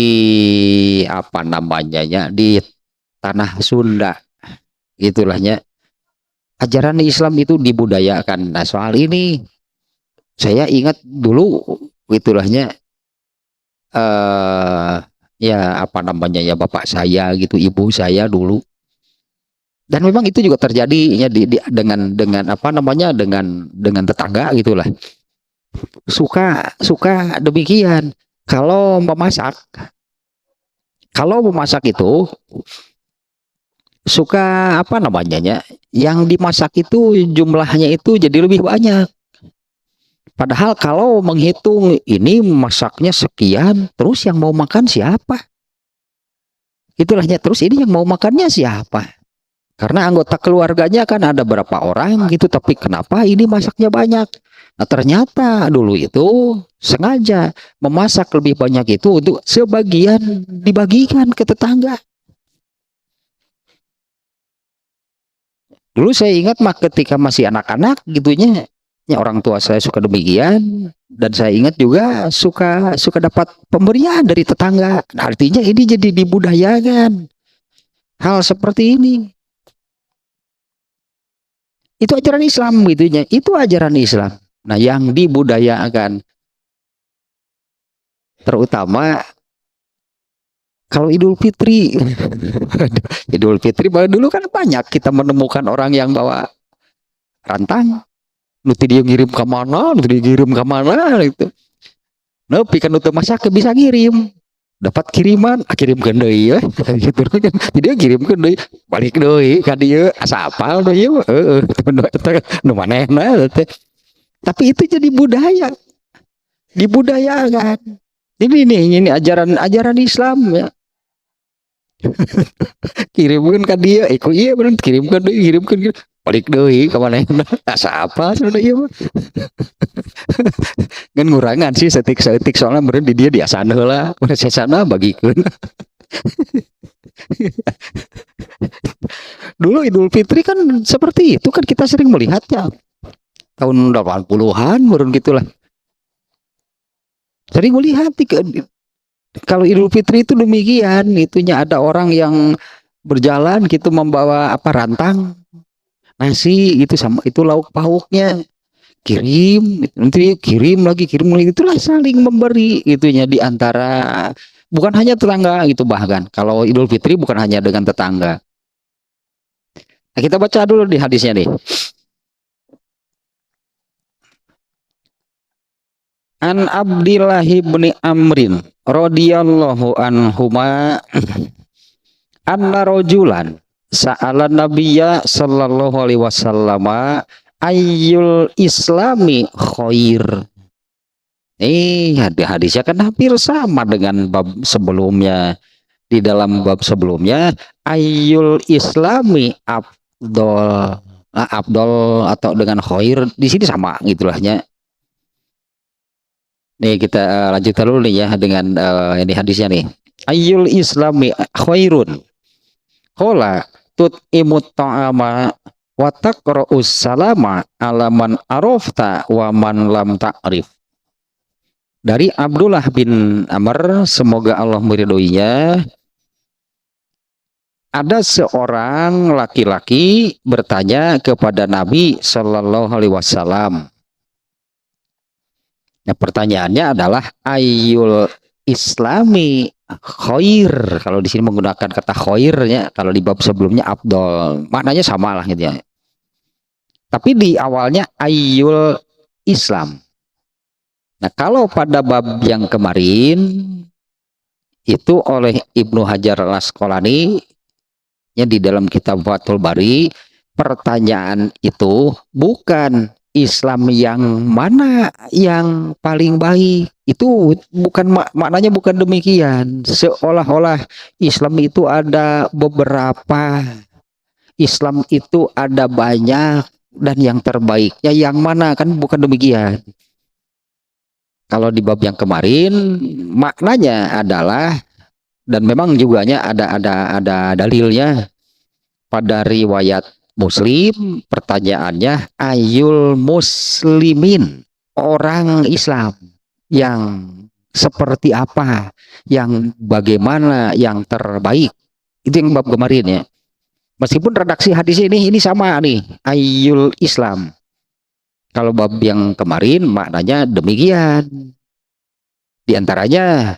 apa namanya ya, di tanah Sunda itulahnya, ajaran Islam itu dibudayakan. Nah, soal ini saya ingat dulu itulahnya, eh ya apa namanya ya, bapak saya gitu, ibu saya dulu, dan memang itu juga terjadi ya dengan apa namanya, dengan tetangga gitulah, suka suka demikian. Kalau memasak, itu suka apa namanya ya, yang dimasak itu jumlahnya itu jadi lebih banyak. Padahal kalau menghitung ini masaknya sekian, terus yang mau makan siapa? Itulahnya, terus ini yang mau makannya siapa? Karena anggota keluarganya kan ada berapa orang gitu, tapi kenapa ini masaknya banyak? Nah, ternyata dulu itu sengaja memasak lebih banyak itu untuk sebagian dibagikan ke tetangga. Dulu saya ingat mah ketika masih anak-anak gitunya, ya orang tua saya suka demikian, dan saya ingat juga suka suka dapat pemberian dari tetangga. Nah, artinya ini jadi dibudayakan hal seperti ini. Itu ajaran Islam gitunya, itu ajaran Islam. Nah, yang dibudayakan terutama kalau Idul Fitri. Idul Fitri dulu kan banyak kita menemukan orang yang bawa rantang, nanti dia ngirim ke mana, nanti dia ngirim ke mana gitu. Nepi kan untuk masak bisa ngirim, dapat kiriman, kirimkan deui ya. Gitu kan. Jadi dia kirimkan deui, balik deui ka dieu, asa apal deui ya. Heeh, nu manehna teh. Tapi itu jadi budaya, dibudayakan. Ini ajaran Islam ya. Kirimkan ka dieu, ku iya bener, kirimkan balik deui ka manehna. Asa apa cenah ieu mah. Kan ngurangan sih setik soalnya meureun di dia diasana heula, mun sesana bagikeun. Dulu Idul Fitri kan seperti itu kan, kita sering melihatnya tahun 80-an meureun gitulah. Sering melihat kalau Idul Fitri itu demikian, itunya ada orang yang berjalan gitu membawa apa, rantang nasi gitu, sama itu lauk pauknya. kirim, nanti kirim lagi, itulah saling memberi itunya di antara, bukan hanya tetangga gitu, bahkan kalau Idul Fitri bukan hanya dengan tetangga. Nah, kita baca dulu di hadisnya nih. An Abdillah bin Amrin radhiyallahu anhuma anna rajulan sa'ala nabiyya sallallahu alaihi wasallam ayyul islami khair. Hadisnya kan hampir sama dengan bab sebelumnya. Di dalam bab sebelumnya, ayyul islami afdol. Nah, afdol atau dengan khair di sini sama gitulahnya. Nih kita lanjutkan dulu nih ya dengan ini hadisnya nih. Ayyul islami khairun. Qala imut ta'ama wa taqra'us salama alaman arafta wa man lam ta'rif. Dari Abdullah bin Amr, semoga Allah meridhoinya, ada seorang laki-laki bertanya kepada Nabi Shallallahu Alaihi Wasallam. Nah, pertanyaannya adalah ayyul islami khair. Kalau di sini menggunakan kata khairnya, kalau di bab sebelumnya afdol, maknanya sama lah gitu ya. Tapi di awalnya ayyul Islam. Nah, kalau pada bab yang kemarin itu oleh Ibnu Hajar Al-Asqalani yang di dalam kitab Fathul Bari, pertanyaan itu bukan Islam yang mana yang paling baik. Itu bukan maknanya bukan demikian. Seolah-olah Islam itu ada beberapa, Islam itu ada banyak, dan yang terbaiknya yang mana, kan bukan demikian. Kalau di bab yang kemarin maknanya adalah, dan memang juga ada dalilnya pada riwayat Muslim, pertanyaannya ayul muslimin, orang Islam yang seperti apa, yang bagaimana, yang terbaik. Itu yang bab kemarin ya. Meskipun redaksi hadis ini sama nih, ayul Islam. Kalau bab yang kemarin maknanya demikian. Di antaranya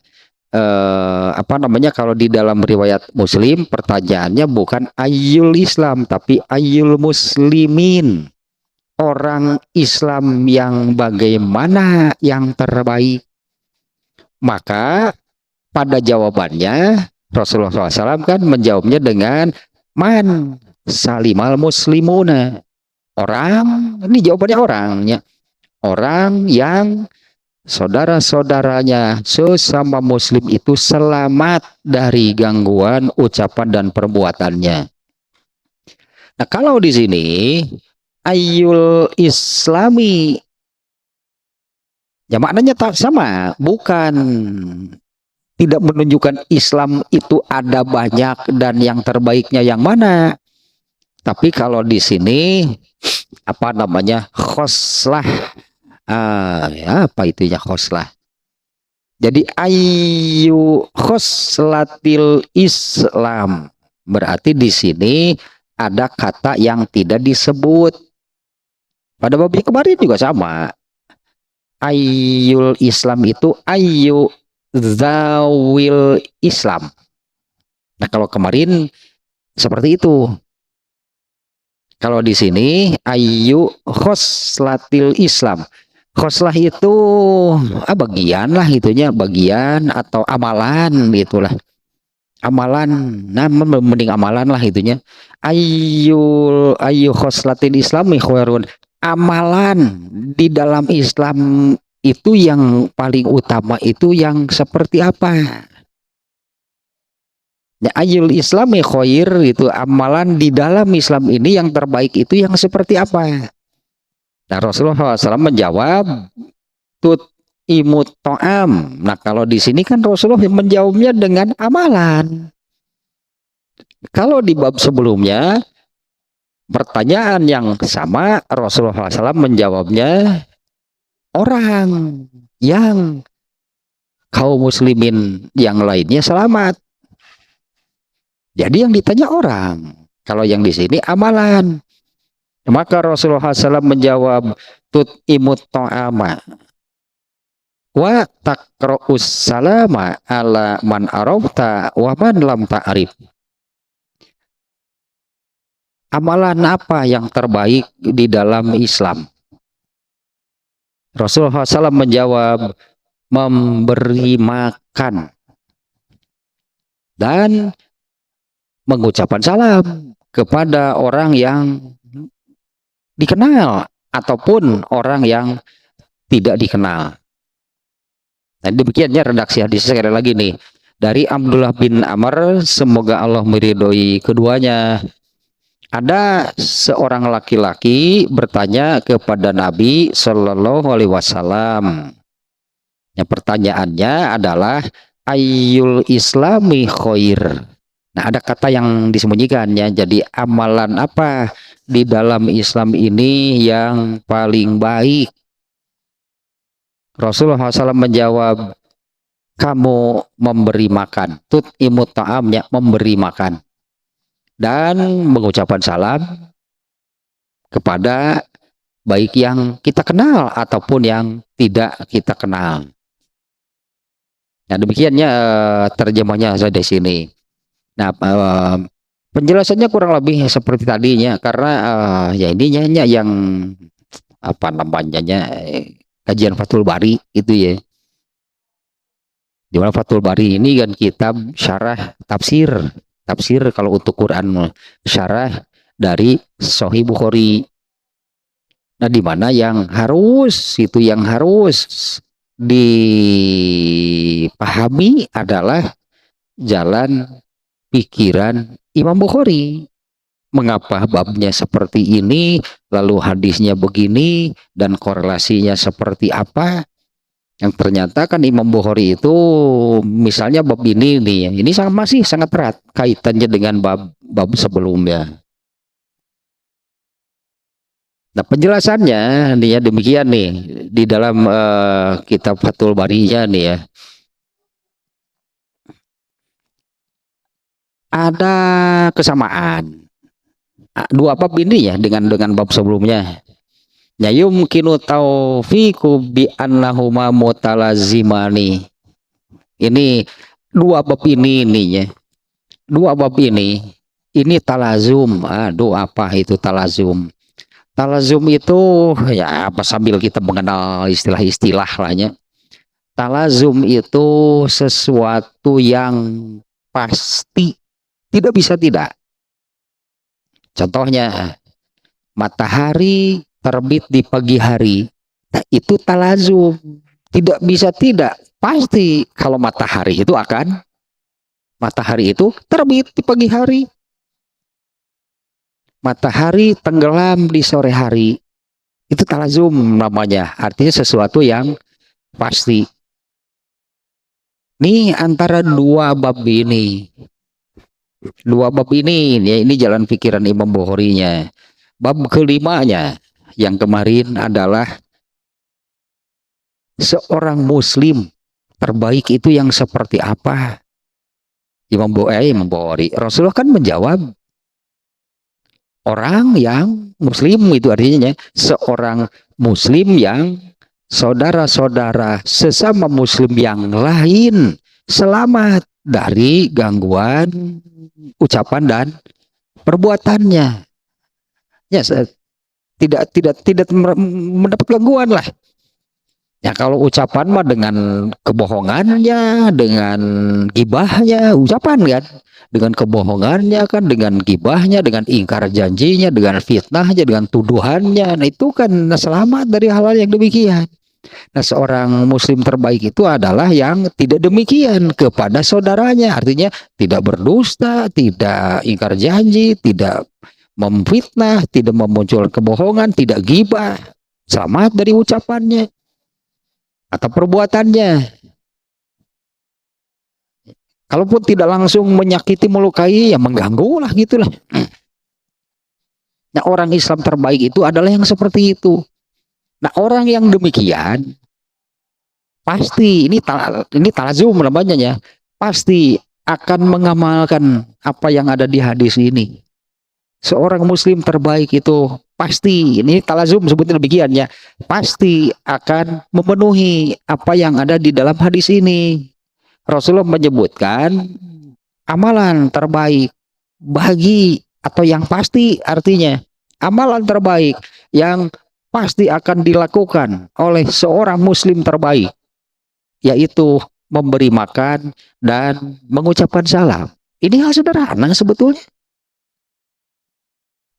kalau di dalam riwayat Muslim pertanyaannya bukan ayyul Islam tapi ayyul muslimin, orang Islam yang bagaimana, yang terbaik. Maka pada jawabannya Rasulullah SAW kan menjawabnya dengan man salimal muslimuna, orang, ini jawabannya orangnya, orang yang saudara-saudaranya sesama muslim itu selamat dari gangguan ucapan dan perbuatannya. Nah, kalau di sini ayyul islami, ya maknanya tak sama, bukan tidak menunjukkan Islam itu ada banyak dan yang terbaiknya yang mana. Tapi kalau di sini khoslah, apa itu ya khoslah? Jadi ayu khoslatil Islam, berarti di sini ada kata yang tidak disebut. Pada bab kemarin juga sama. Ayyul Islam itu ayu zawil Islam. Nah, kalau kemarin seperti itu. Kalau di sini ayu khoslatil Islam. Khoslah itu bagian lah itunya, bagian atau amalan gitulah. Amalan, nah mending amalan lah itunya. Ayu khoslatil Islami khairun. Amalan di dalam Islam itu yang paling utama itu yang seperti apa? Ya, ayyul islami khair, itu amalan di dalam Islam ini yang terbaik itu yang seperti apa? Nah, Rasulullah SAW menjawab tut imut to'am. Nah, kalau di sini kan Rasulullah menjawabnya dengan amalan. Kalau di bab sebelumnya pertanyaan yang sama, Rasulullah SAW menjawabnya orang yang kaum muslimin yang lainnya selamat. Jadi yang ditanya orang. Kalau yang di sini amalan. Maka Rasulullah SAW menjawab, tut imut ta'ama wa takra'us salama ala man arafta wa man lam ta'rif. Amalan apa yang terbaik di dalam Islam? Rasulullah SAW menjawab, memberi makan dan mengucapkan salam kepada orang yang dikenal ataupun orang yang tidak dikenal. Nah, demikiannya redaksi hadis sekali lagi nih dari Abdullah bin Amr, semoga Allah meridhoi keduanya. Ada seorang laki-laki bertanya kepada Nabi Shallallahu Alaihi Wasallam. Yang pertanyaannya adalah ayyul islami khair. Nah, ada kata yang disembunyikan ya. Jadi amalan apa di dalam Islam ini yang paling baik? Rasulullah SAW menjawab, kamu memberi makan. Tut imut ta'amnya, memberi makan. Dan mengucapkan salam kepada baik yang kita kenal ataupun yang tidak kita kenal. Nah, demikiannya terjemahnya saya di sini. Nah, penjelasannya kurang lebih seperti tadinya karena ya ininya yang apa namanya kajian Fathul Bari itu ya. Di mana Fathul Bari ini kan kitab syarah tafsir kalau untuk Quran syarah dari Sahih Bukhari. Nah, di mana yang harus dipahami adalah jalan pikiran Imam Bukhari. Mengapa babnya seperti ini, lalu hadisnya begini, dan korelasinya seperti apa? Yang ternyata kan Imam Bukhari itu misalnya bab ini nih, ini masih sangat erat kaitannya dengan bab sebelumnya. Nah, penjelasannya nih ya demikian nih di dalam kitab Fathul Bari-nya nih ya. Ada kesamaan dua bab ini ya dengan bab sebelumnya. Ya yumkinu taufiqu bi annahuma mutalazimani. Ini dua bab ini ya. Dua bab ini talazum. Aduh, apa itu talazum? Talazum itu ya apa sambil kita mengenal istilah-istilah lahnya. Talazum itu sesuatu yang pasti, tidak bisa tidak. Contohnya matahari terbit di pagi hari. Nah, itu talazum. Tidak bisa tidak. Pasti kalau matahari itu terbit di pagi hari. Matahari tenggelam di sore hari. Itu talazum namanya. Artinya sesuatu yang pasti. Nih antara dua bab ini. Ya ini jalan pikiran Imam Bukhari-nya. Bab kelimanya yang kemarin adalah seorang muslim terbaik itu yang seperti apa? Imam Bukhari. Rasulullah kan menjawab orang yang muslim, itu artinya seorang muslim yang saudara-saudara sesama muslim yang lain selamat dari gangguan ucapan dan perbuatannya. Ya, tidak mendapat gangguan lah. Ya kalau ucapan mah dengan kebohongannya, dengan gibahnya, ucapan kan, dengan kebohongannya kan, dengan gibahnya, dengan ingkar janjinya, dengan fitnahnya, dengan tuduhannya, nah itu kan selamat dari hal-hal yang demikian. Nah, seorang muslim terbaik itu adalah yang tidak demikian kepada saudaranya, artinya tidak berdusta, tidak ingkar janji, tidak memfitnah, tidak memunculkan kebohongan, tidak gibah, selamat dari ucapannya atau perbuatannya. Kalaupun tidak langsung menyakiti, melukai, ya mengganggu lah gitulah. Nah, orang Islam terbaik itu adalah yang seperti itu. Nah, orang yang demikian pasti ini talazum namanya ya, pasti akan mengamalkan apa yang ada di hadis ini. Seorang muslim terbaik itu pasti, ini talazum sebutnya demikian ya, pasti akan memenuhi apa yang ada di dalam hadis ini. Rasulullah menyebutkan amalan terbaik bagi, atau yang pasti, artinya amalan terbaik yang pasti akan dilakukan oleh seorang muslim terbaik, yaitu memberi makan dan mengucapkan salam. Ini hal sederhana sebetulnya.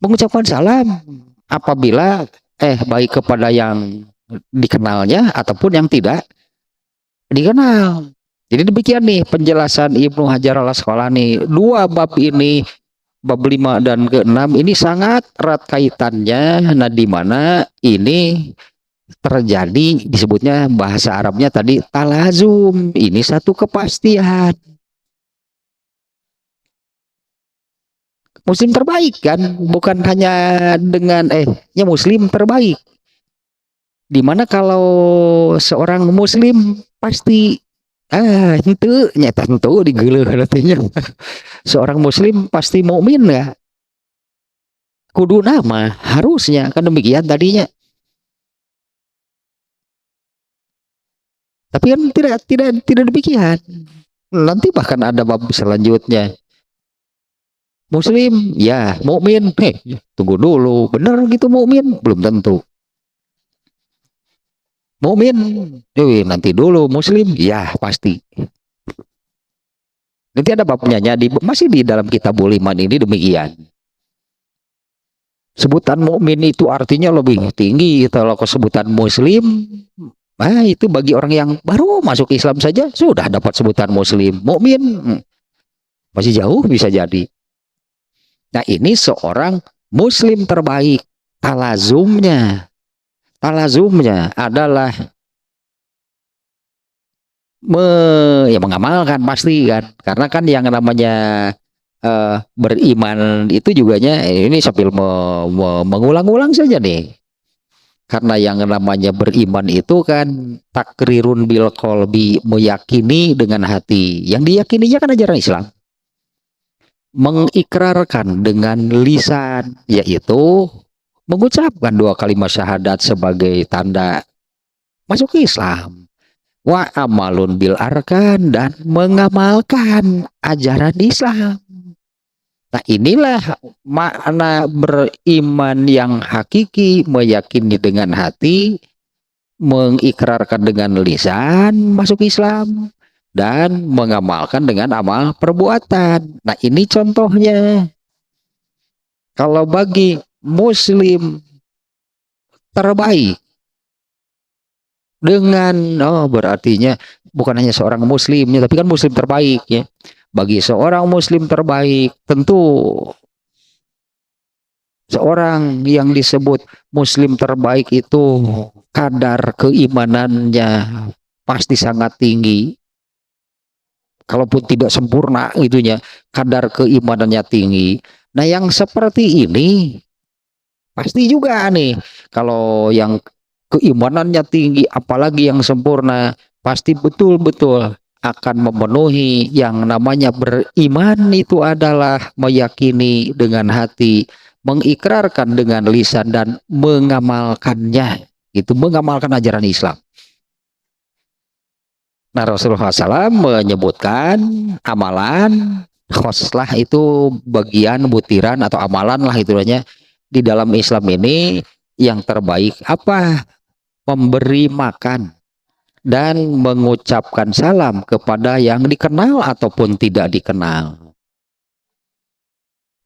Mengucapkan salam apabila baik kepada yang dikenalnya ataupun yang tidak dikenal. Jadi demikian nih penjelasan Ibnu Hajar al-Asqalani. Dua bab ini, bab 5 dan ke-6 ini sangat erat kaitannya. Nah, di mana ini terjadi, disebutnya bahasa Arabnya tadi talazum. Ini satu kepastian. Muslim terbaik kan, bukan hanya dengan ya muslim terbaik. Dimana kalau seorang muslim pasti itu nyata tentu digeuleuh artinya. Seorang muslim pasti mukmin ya. Kudu nama harusnya kan demikian tadinya. Tapi kan tidak demikian. Nanti bahkan ada bab selanjutnya. Muslim, ya, mukmin. Tunggu dulu, benar gitu mukmin? Belum tentu. Mukmin, nanti dulu muslim, ya pasti. Nanti ada babnya, masih di dalam Kitabul Iman ini demikian. Sebutan mukmin itu artinya lebih tinggi. Kalau sebutan muslim, itu bagi orang yang baru masuk Islam saja sudah dapat sebutan muslim. Mukmin masih jauh bisa jadi. Nah, ini seorang muslim terbaik. Talazumnya adalah mengamalkan pasti kan, karena kan yang namanya beriman itu juganya ini sambil mengulang-ulang saja nih, karena yang namanya beriman itu kan takrirun bil qalbi, meyakini dengan hati, yang diyakininya kan ajaran Islam, mengikrarkan dengan lisan, yaitu mengucapkan 2 kalimat syahadat sebagai tanda masuk Islam. Wa amalun bil arkan, dan mengamalkan ajaran Islam. Nah, inilah makna beriman yang hakiki, meyakini dengan hati, mengikrarkan dengan lisan masuk Islam, dan mengamalkan dengan amal perbuatan. Nah, ini contohnya. Kalau bagi muslim terbaik, dengan berartinya bukan hanya seorang muslimnya, tapi kan muslim terbaik ya. Bagi seorang muslim terbaik, tentu seorang yang disebut muslim terbaik itu kadar keimanannya pasti sangat tinggi. Kalaupun tidak sempurna gitunya, kadar keimanannya tinggi. Nah, yang seperti ini pasti juga nih, kalau yang keimanannya tinggi, apalagi yang sempurna, pasti betul-betul akan memenuhi yang namanya beriman. Itu adalah meyakini dengan hati, mengikrarkan dengan lisan, dan mengamalkannya. Itu mengamalkan ajaran Islam. Nah, Rasulullah SAW menyebutkan amalan khoslah, itu bagian butiran atau amalan lah itunya di dalam Islam ini. Yang terbaik apa? Memberi makan dan mengucapkan salam kepada yang dikenal ataupun tidak dikenal.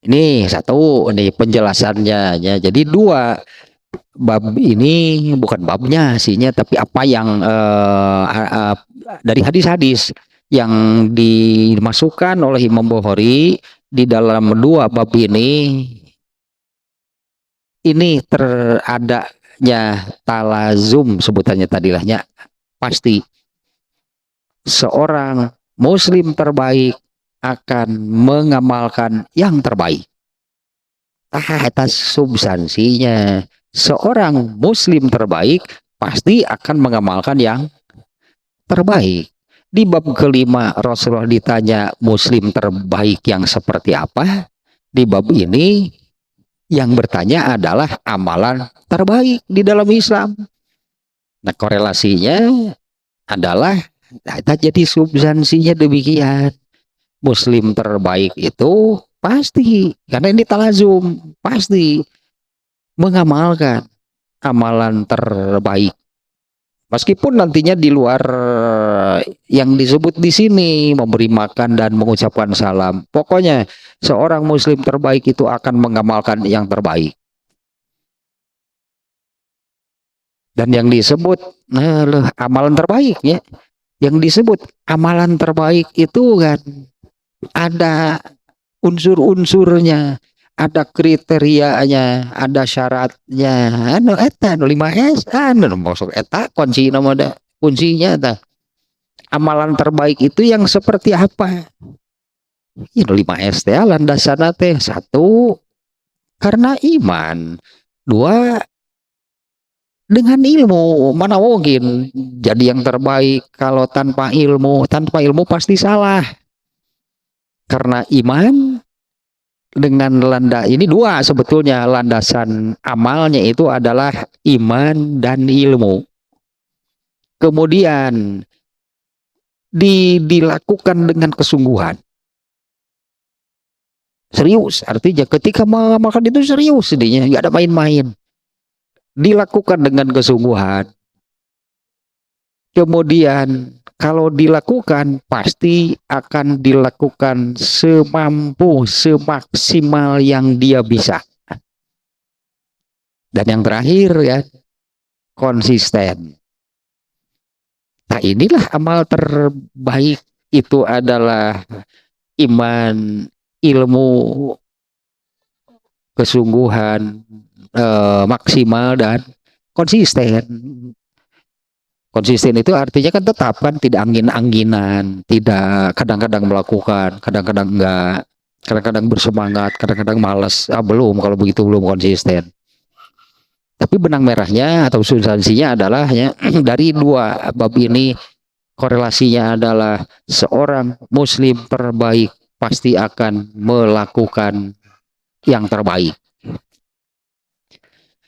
Ini satu, ini penjelasannya ya. Jadi 2 bab ini bukan babnya sihnya, tapi apa yang dari hadis-hadis yang dimasukkan oleh Imam Bukhari di dalam 2 bab ini teradanya talazum sebutannya tadilahnya, pasti seorang muslim terbaik akan mengamalkan yang terbaik. Atas substansinya, seorang muslim terbaik pasti akan mengamalkan yang terbaik. Di bab ke-5 Rasulullah ditanya muslim terbaik yang seperti apa. Di bab ini Yang bertanya adalah amalan terbaik di dalam Islam. Nah, korelasinya adalah jadi substansinya demikian. Muslim terbaik itu pasti, karena ini talazum, pasti mengamalkan amalan terbaik. Meskipun nantinya di luar yang disebut di sini, memberi makan dan mengucapkan salam. Pokoknya seorang muslim terbaik itu akan mengamalkan yang terbaik. Dan yang disebut amalan terbaik ya. Yang disebut amalan terbaik itu kan ada unsur-unsurnya, ada kriterianya, ada syaratnya. Anu eta 5S anu maksud eta kunci ada kuncinya ta. Amalan terbaik itu yang seperti apa? Ya 5S teh landasanna teh 1 karena iman, 2 dengan ilmu. Mana mungkin jadi yang terbaik kalau tanpa ilmu? Tanpa ilmu pasti salah. Karena iman dengan ini 2 sebetulnya landasan amalnya itu adalah iman dan ilmu. Kemudian dilakukan dengan kesungguhan. Serius, artinya ketika mengamalkan itu serius jadinya, nggak ada main-main. Dilakukan dengan kesungguhan. Kemudian kalau dilakukan pasti akan dilakukan semampu, semaksimal yang dia bisa. Dan yang terakhir ya, konsisten. Nah, inilah amal terbaik itu adalah iman, ilmu, kesungguhan, maksimal dan konsisten. Konsisten itu artinya kan tetap kan, tidak angin-anginan, tidak kadang-kadang melakukan, kadang-kadang enggak, kadang-kadang bersemangat, kadang-kadang malas. Belum, kalau begitu belum konsisten. Tapi benang merahnya atau substansinya adalah ya, dari 2 bab ini korelasinya adalah seorang muslim terbaik pasti akan melakukan yang terbaik.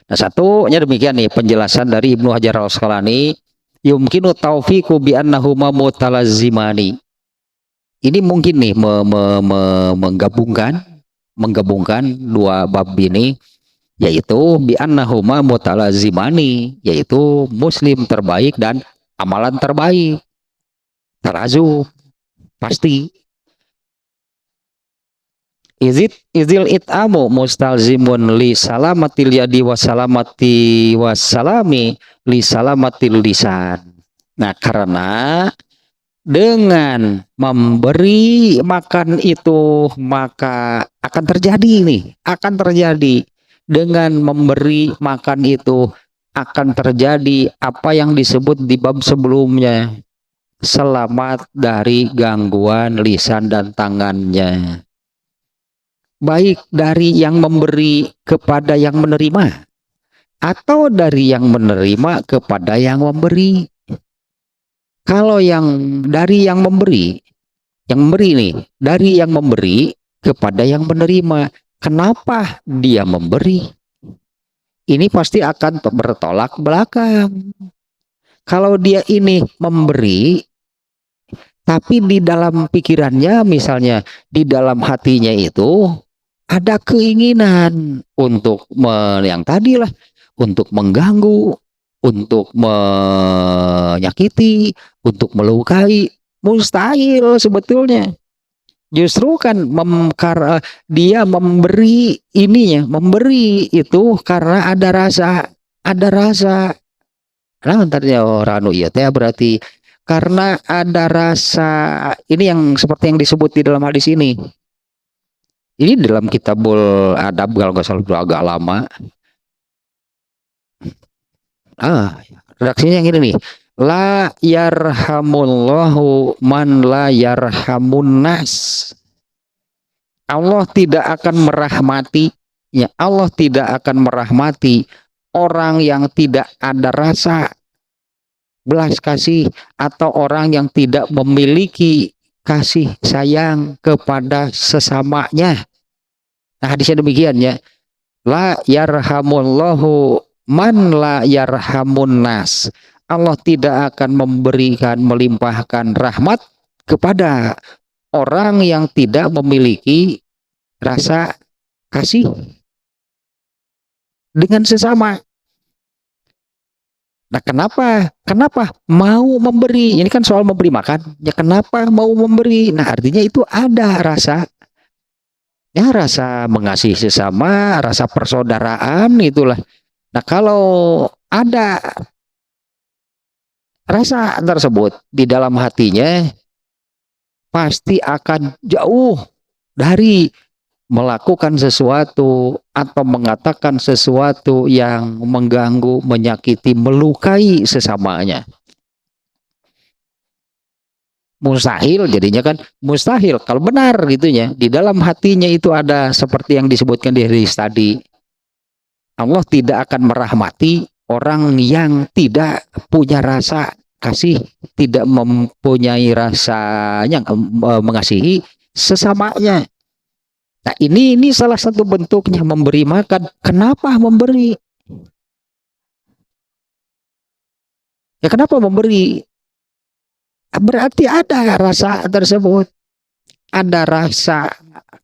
Nah, satunya demikian nih penjelasan dari Ibnu Hajar al-Asqalani, yumkinu taufiqu bi annahuma mutalazimani. Ini mungkin nih menggabungkan 2 bab ini, yaitu bi annahuma mutalazimani, yaitu muslim terbaik dan amalan terbaik. Talazum pasti. Izil it'amu mustalzimun li salamatil yadi wa salamati wassalami li salamatil lisan. Nah, karena dengan memberi makan itu maka akan terjadi dengan memberi makan itu akan terjadi apa yang disebut di bab sebelumnya, selamat dari gangguan lisan dan tangannya. Baik dari yang memberi kepada yang menerima, atau dari yang menerima kepada yang memberi. Kalau dari yang memberi nih, dari yang memberi kepada yang menerima, kenapa dia memberi? Ini pasti akan bertolak belakang. Kalau dia ini memberi, tapi di dalam pikirannya, misalnya di dalam hatinya itu ada keinginan untuk yang tadilah, untuk mengganggu, untuk menyakiti, untuk melukai, mustahil sebetulnya. Justru kan dia memberi memberi itu karena ada rasa. Nah, antaranya orang iya teh berarti karena ada rasa. Ini yang seperti yang disebut di dalam hadis ini. Ini dalam Kitabul Adab, kalau nggak salah agak lama. Redaksinya yang ini nih. La yarhamullahu man la yarhamun nas. Allah tidak akan merahmati, ya Allah tidak akan merahmati orang yang tidak ada rasa belas kasih, atau orang yang tidak memiliki kasih sayang kepada sesamanya. Nah, hadisnya demikian ya. La yarhamullahu man la yarhamun nas. Allah tidak akan memberikan melimpahkan rahmat kepada orang yang tidak memiliki rasa kasih dengan sesama. Nah, kenapa? Kenapa mau memberi? Ini kan soal memberi makan. Ya, kenapa mau memberi? Nah, artinya itu ada rasa, ya, rasa mengasihi sesama, rasa persaudaraan itulah. Nah, kalau ada rasa tersebut di dalam hatinya, pasti akan jauh dari melakukan sesuatu atau mengatakan sesuatu yang mengganggu, menyakiti, melukai sesamanya. Mustahil jadinya kan, mustahil kalau benar gitunya. Di dalam hatinya itu ada seperti yang disebutkan di hadis tadi. Allah tidak akan merahmati orang yang tidak punya rasa kasih, tidak mempunyai rasa yang mengasihi sesamanya. Nah, ini salah satu bentuknya memberi makan. Kenapa memberi? Ya, kenapa memberi? Berarti ada rasa tersebut. Ada rasa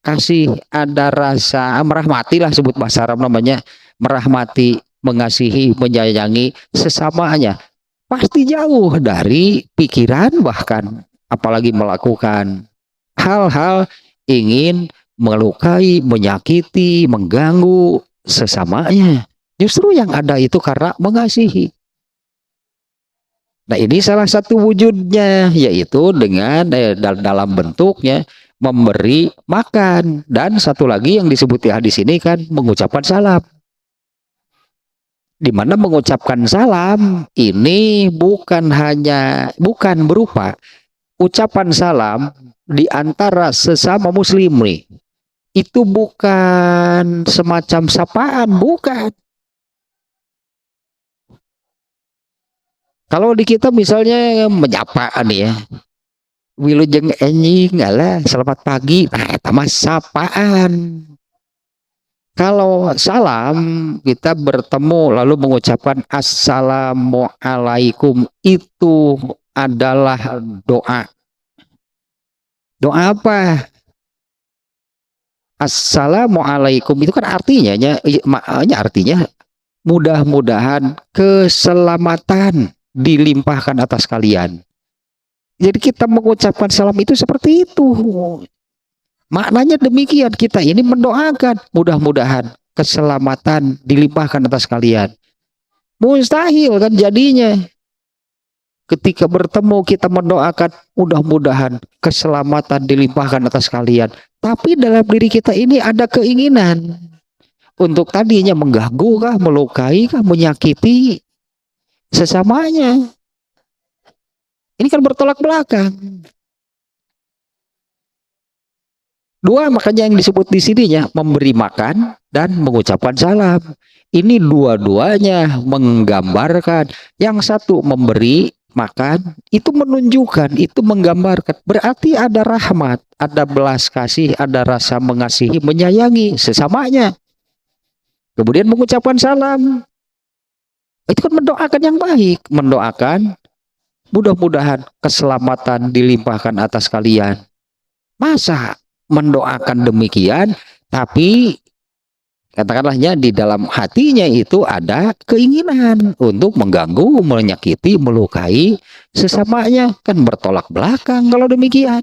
kasih, ada rasa merahmati lah, sebut bahasa Arab namanya. Merahmati, mengasihi, menyayangi sesamanya. Pasti jauh dari pikiran bahkan, apalagi melakukan hal-hal ingin melukai, menyakiti, mengganggu sesamanya. Justru yang ada itu karena mengasihi. Nah, ini salah satu wujudnya, yaitu dengan dalam bentuknya memberi makan. Dan satu lagi yang disebut di hadis ini kan mengucapkan salam. Di mana mengucapkan salam ini bukan berupa ucapan salam di antara sesama muslim nih. Itu bukan semacam sapaan, bukan. Kalau di kita misalnya menyapa nih ya, wilujeng enjing, alah, selamat pagi, nah, itu mah sapaan. Kalau salam, kita bertemu lalu mengucapkan assalamualaikum, itu adalah doa. Doa apa? Assalamualaikum itu kan artinya maknanya artinya mudah-mudahan keselamatan dilimpahkan atas kalian. Jadi kita mengucapkan salam itu seperti itu. Maknanya demikian, kita ini mendoakan mudah-mudahan keselamatan dilimpahkan atas kalian. Mustahil kan jadinya. Ketika bertemu kita mendoakan mudah-mudahan keselamatan dilimpahkan atas kalian. Tapi dalam diri kita ini ada keinginan untuk tadinya mengganggu kah, melukai kah, menyakiti sesamanya. Ini kan bertolak belakang. Dua, makanya yang disebut di sininya memberi makan dan mengucapkan salam. Ini dua-duanya menggambarkan, yang satu memberi makan, itu menunjukkan, itu menggambarkan, berarti ada rahmat, ada belas kasih, ada rasa mengasihi, menyayangi sesamanya. Kemudian mengucapkan salam, itu kan mendoakan yang baik, mendoakan mudah-mudahan keselamatan dilimpahkan atas kalian. Masa mendoakan demikian, tapi katakanlahnya di dalam hatinya itu ada keinginan untuk mengganggu, menyakiti, melukai sesamanya, kan bertolak belakang kalau demikian.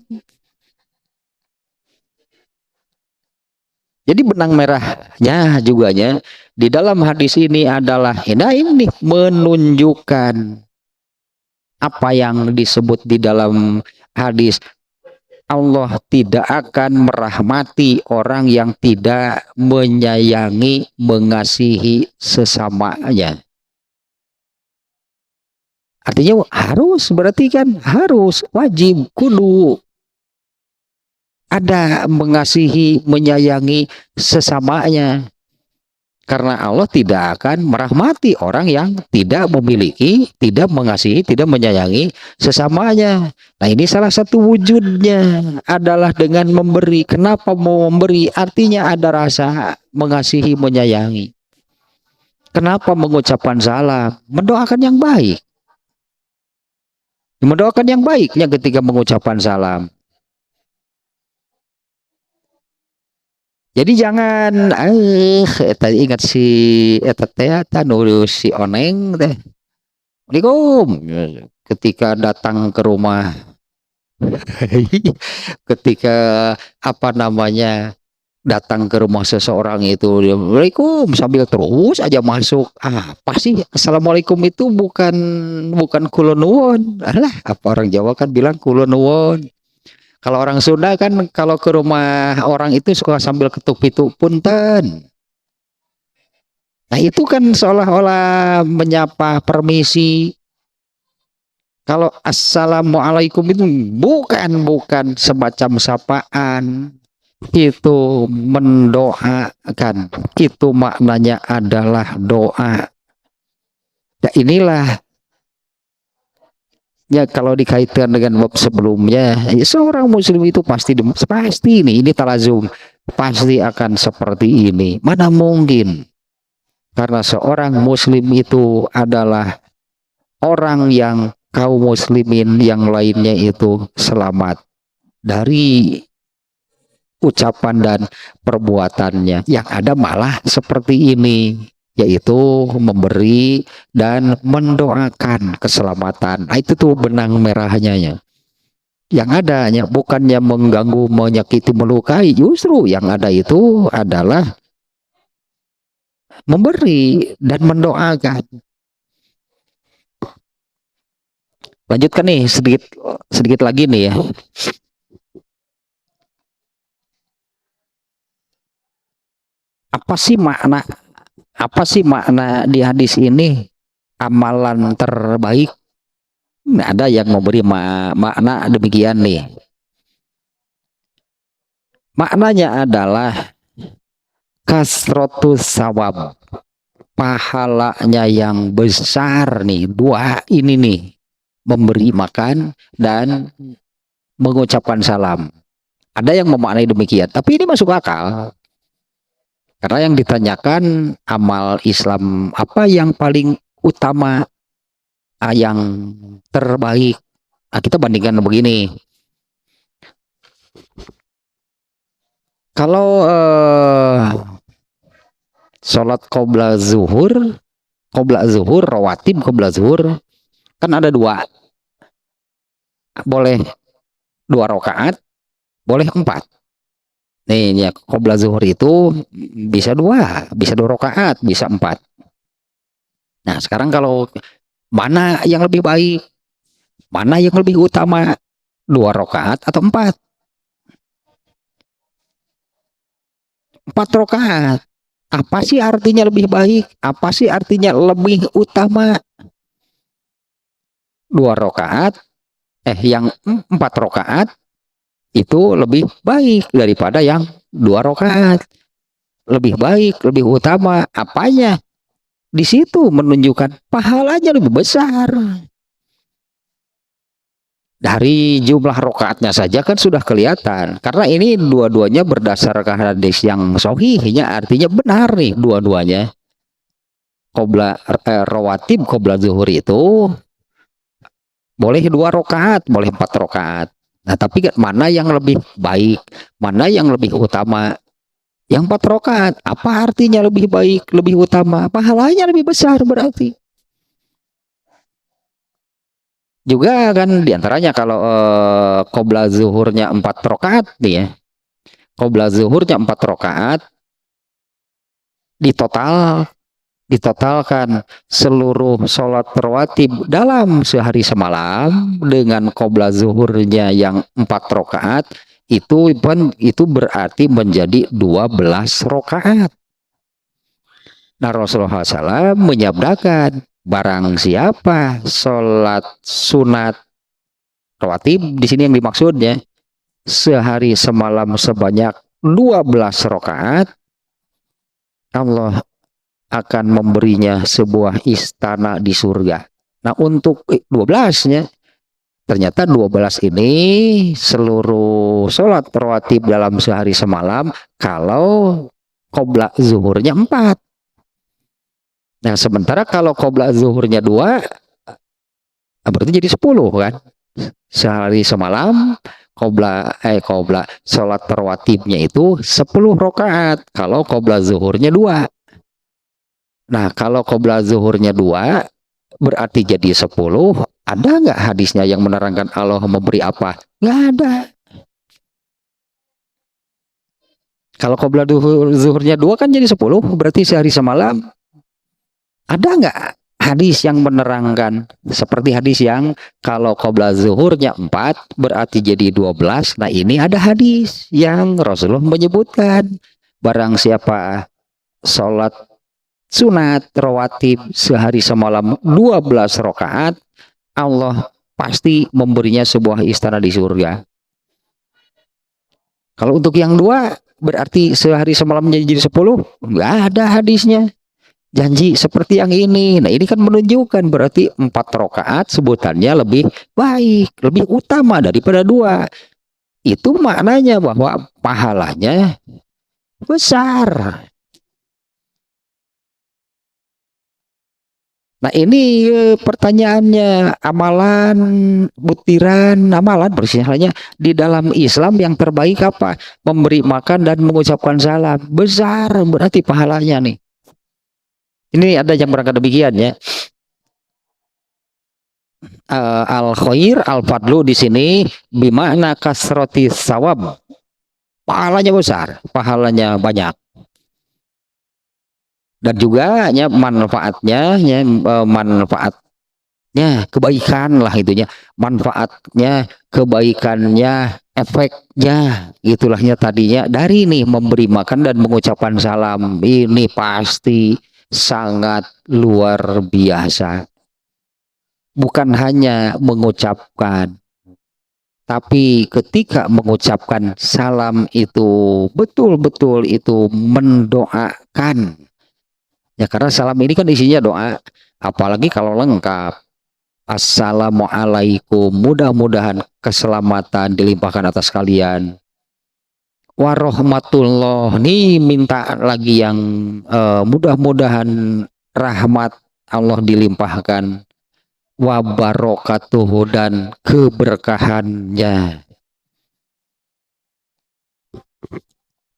Jadi benang merahnya juganya di dalam hadis ini adalah ini menunjukkan apa yang disebut di dalam hadis, Allah tidak akan merahmati orang yang tidak menyayangi, mengasihi sesamanya. Artinya harus, berarti kan harus, wajib, kudu ada mengasihi, menyayangi sesamanya. Karena Allah tidak akan merahmati orang yang tidak memiliki, tidak mengasihi, tidak menyayangi sesamanya. Nah, ini salah satu wujudnya adalah dengan memberi. Kenapa mau memberi? Artinya ada rasa mengasihi, menyayangi. Kenapa mengucapkan salam? Mendoakan yang baik. Mendoakan yang baiknya ketika mengucapkan salam. Jadi jangan tadi ingat si eta teh nurus si Oneng teh. Assalamualaikum. Ketika datang ke rumah ketika apa namanya datang ke rumah seseorang itu dia Assalamualaikum sambil terus aja masuk. Pasti Assalamualaikum itu bukan kulonuwun. Alah, apa orang Jawa kan bilang kulonuwun. Kalau orang Sunda kan kalau ke rumah orang itu suka sambil ketuk-pituk punten. Nah, itu kan seolah-olah menyapa permisi. Kalau assalamualaikum itu bukan semacam sapaan. Itu mendoakan. Itu maknanya adalah doa. Nah, inilah ya kalau dikaitkan dengan bab sebelumnya, ya, seorang muslim itu pasti ini talazum pasti akan seperti ini. Mana mungkin? Karena seorang muslim itu adalah orang yang kaum muslimin yang lainnya itu selamat dari ucapan dan perbuatannya. Yang ada malah seperti ini, yaitu memberi dan mendoakan keselamatan. Nah, itu tuh benang merahnya ya. Yang adanya bukannya mengganggu, menyakiti, melukai, justru yang ada itu adalah memberi dan mendoakan. Lanjutkan nih sedikit lagi nih ya. Apa sih makna di hadis ini amalan terbaik? Nah, ada yang memberi makna demikian nih. Maknanya adalah kasrotus sawab, pahalanya yang besar nih. Dua ini nih, memberi makan dan mengucapkan salam. Ada yang memaknai demikian, tapi ini masuk akal. Karena yang ditanyakan amal Islam apa yang paling utama, yang terbaik. Nah, kita bandingkan begini. Kalau sholat qobla zuhur, rawatib qobla zuhur, kan ada dua. Boleh 2 rakaat, boleh 4. Nih ya, qobla zuhur itu bisa 2 rakaat, bisa 4. Nah, sekarang kalau mana yang lebih baik? Mana yang lebih utama? 2 rakaat atau 4? 4 rakaat. Apa sih artinya lebih baik? Apa sih artinya lebih utama? 2 rakaat yang 4 rakaat itu lebih baik daripada yang 2 rakaat. Lebih baik, lebih utama. Apanya? Di situ menunjukkan pahalanya lebih besar. Dari jumlah rakaatnya saja kan sudah kelihatan. Karena ini dua-duanya berdasarkan hadis yang sahihnya, artinya benar nih dua-duanya. Rawatib qobla zuhur itu boleh 2 rakaat, boleh 4 rakaat. Nah, tapi mana yang lebih baik? Mana yang lebih utama? Yang 4 rakaat. Apa artinya lebih baik, lebih utama? Pahalanya lebih besar berarti. Juga kan diantaranya kalau qobla zuhurnya 4 rakaat nih ya. Qobla zuhurnya 4 rakaat, ditotalkan seluruh sholat rawatib dalam sehari semalam dengan qobla zuhurnya yang 4 rakaat itu berarti menjadi 12 rakaat. Nah, Rasulullah SAW menyabdakan barang siapa sholat sunat rawatib, di sini yang dimaksudnya sehari semalam sebanyak 12 rakaat, Allah akan memberinya sebuah istana di surga. Nah, untuk 12-nya, ternyata 12 ini seluruh sholat rawatib dalam sehari semalam kalau qobla zuhurnya 4. Nah, sementara kalau qobla zuhurnya 2, berarti jadi 10 kan? Sehari semalam qobla sholat rawatibnya itu 10 rakaat kalau qobla zuhurnya 2. Nah, kalau qobla zuhurnya 2 berarti jadi 10. Ada nggak hadisnya yang menerangkan Allah memberi apa? Nggak ada. Kalau qobla zuhurnya 2 kan jadi 10, berarti sehari semalam. Ada nggak hadis yang menerangkan seperti hadis yang kalau qobla zuhurnya 4 berarti jadi 12. Nah, ini ada hadis yang Rasulullah menyebutkan barang siapa sholat sunat rawatib sehari semalam 12 rakaat, Allah pasti memberinya sebuah istana di surga. Kalau untuk yang 2 berarti sehari semalamnya jadi 10, nggak ada hadisnya janji seperti yang ini. Nah, ini kan menunjukkan berarti 4 rakaat sebutannya lebih baik, lebih utama daripada 2. Itu maknanya bahwa pahalanya besar. Nah, ini pertanyaannya, amalan, butiran amalan persiapannya di dalam Islam yang terbaik apa? Memberi makan dan mengucapkan salam. Besar berarti pahalanya nih. Ini ada yang berangkat demikian ya. Al khair al fadlu di sini bimana kasroti sawab. Pahalanya besar, pahalanya banyak. Dan juga ya manfaatnya kebaikan lah itunya, manfaatnya kebaikannya, efeknya gitulahnya tadinya dari nih memberi makan dan mengucapkan salam ini pasti sangat luar biasa. Bukan hanya mengucapkan, tapi ketika mengucapkan salam itu betul-betul itu mendoakan. Ya, karena salam ini kan isinya doa, apalagi kalau lengkap. Assalamualaikum, mudah-mudahan keselamatan dilimpahkan atas kalian. Warahmatullah, nih minta lagi yang mudah-mudahan rahmat Allah dilimpahkan. Wabarakatuh, dan keberkahannya.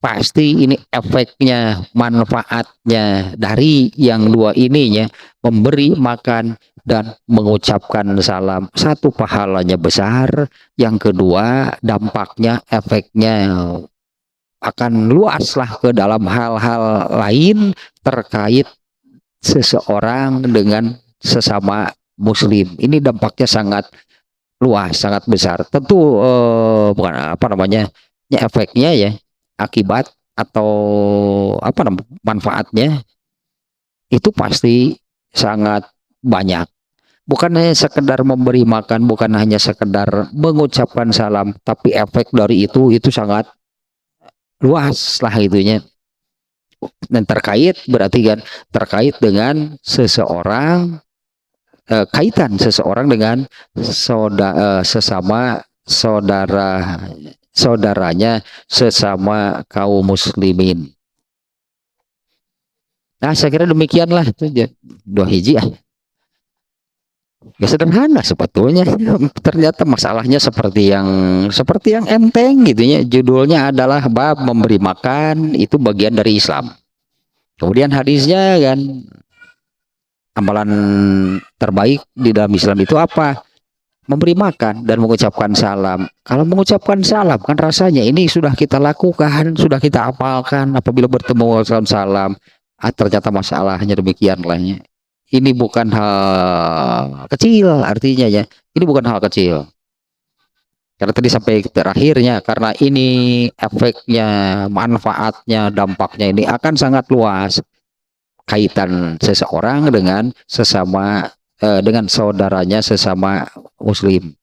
Pasti ini efeknya, manfaatnya dari yang 2 ininya, memberi makan dan mengucapkan salam. 1, pahalanya besar, yang kedua dampaknya, efeknya akan luas lah ke dalam hal-hal lain terkait seseorang dengan sesama muslim. Ini dampaknya sangat luas, sangat besar. Tentu bukan apa namanya, ya, efeknya ya, akibat atau apa namanya, manfaatnya itu pasti sangat banyak. Bukan hanya sekedar memberi makan, bukan hanya sekedar mengucapkan salam, tapi efek dari itu sangat luas lah itunya. Dan terkait berarti kan terkait dengan seseorang, kaitan seseorang dengan sesama saudaranya, sesama kaum muslimin. Nah, saya kira demikianlah itu 2 hiji ya. Ya sederhana sebetulnya. Ternyata masalahnya seperti yang enteng gitu ya. Judulnya adalah bab memberi makan, itu bagian dari Islam. Kemudian hadisnya kan, amalan terbaik di dalam Islam itu apa? Memberi makan dan mengucapkan salam. Kalau mengucapkan salam kan rasanya ini sudah kita lakukan, sudah kita apalkan apabila bertemu salam. Ternyata masalahnya demikian lahnya. Ini bukan hal kecil artinya ya. Ini bukan hal kecil. Karena tadi sampai terakhirnya, karena ini efeknya, manfaatnya, dampaknya ini akan sangat luas. Kaitan seseorang dengan sesama, dengan saudaranya sesama muslim.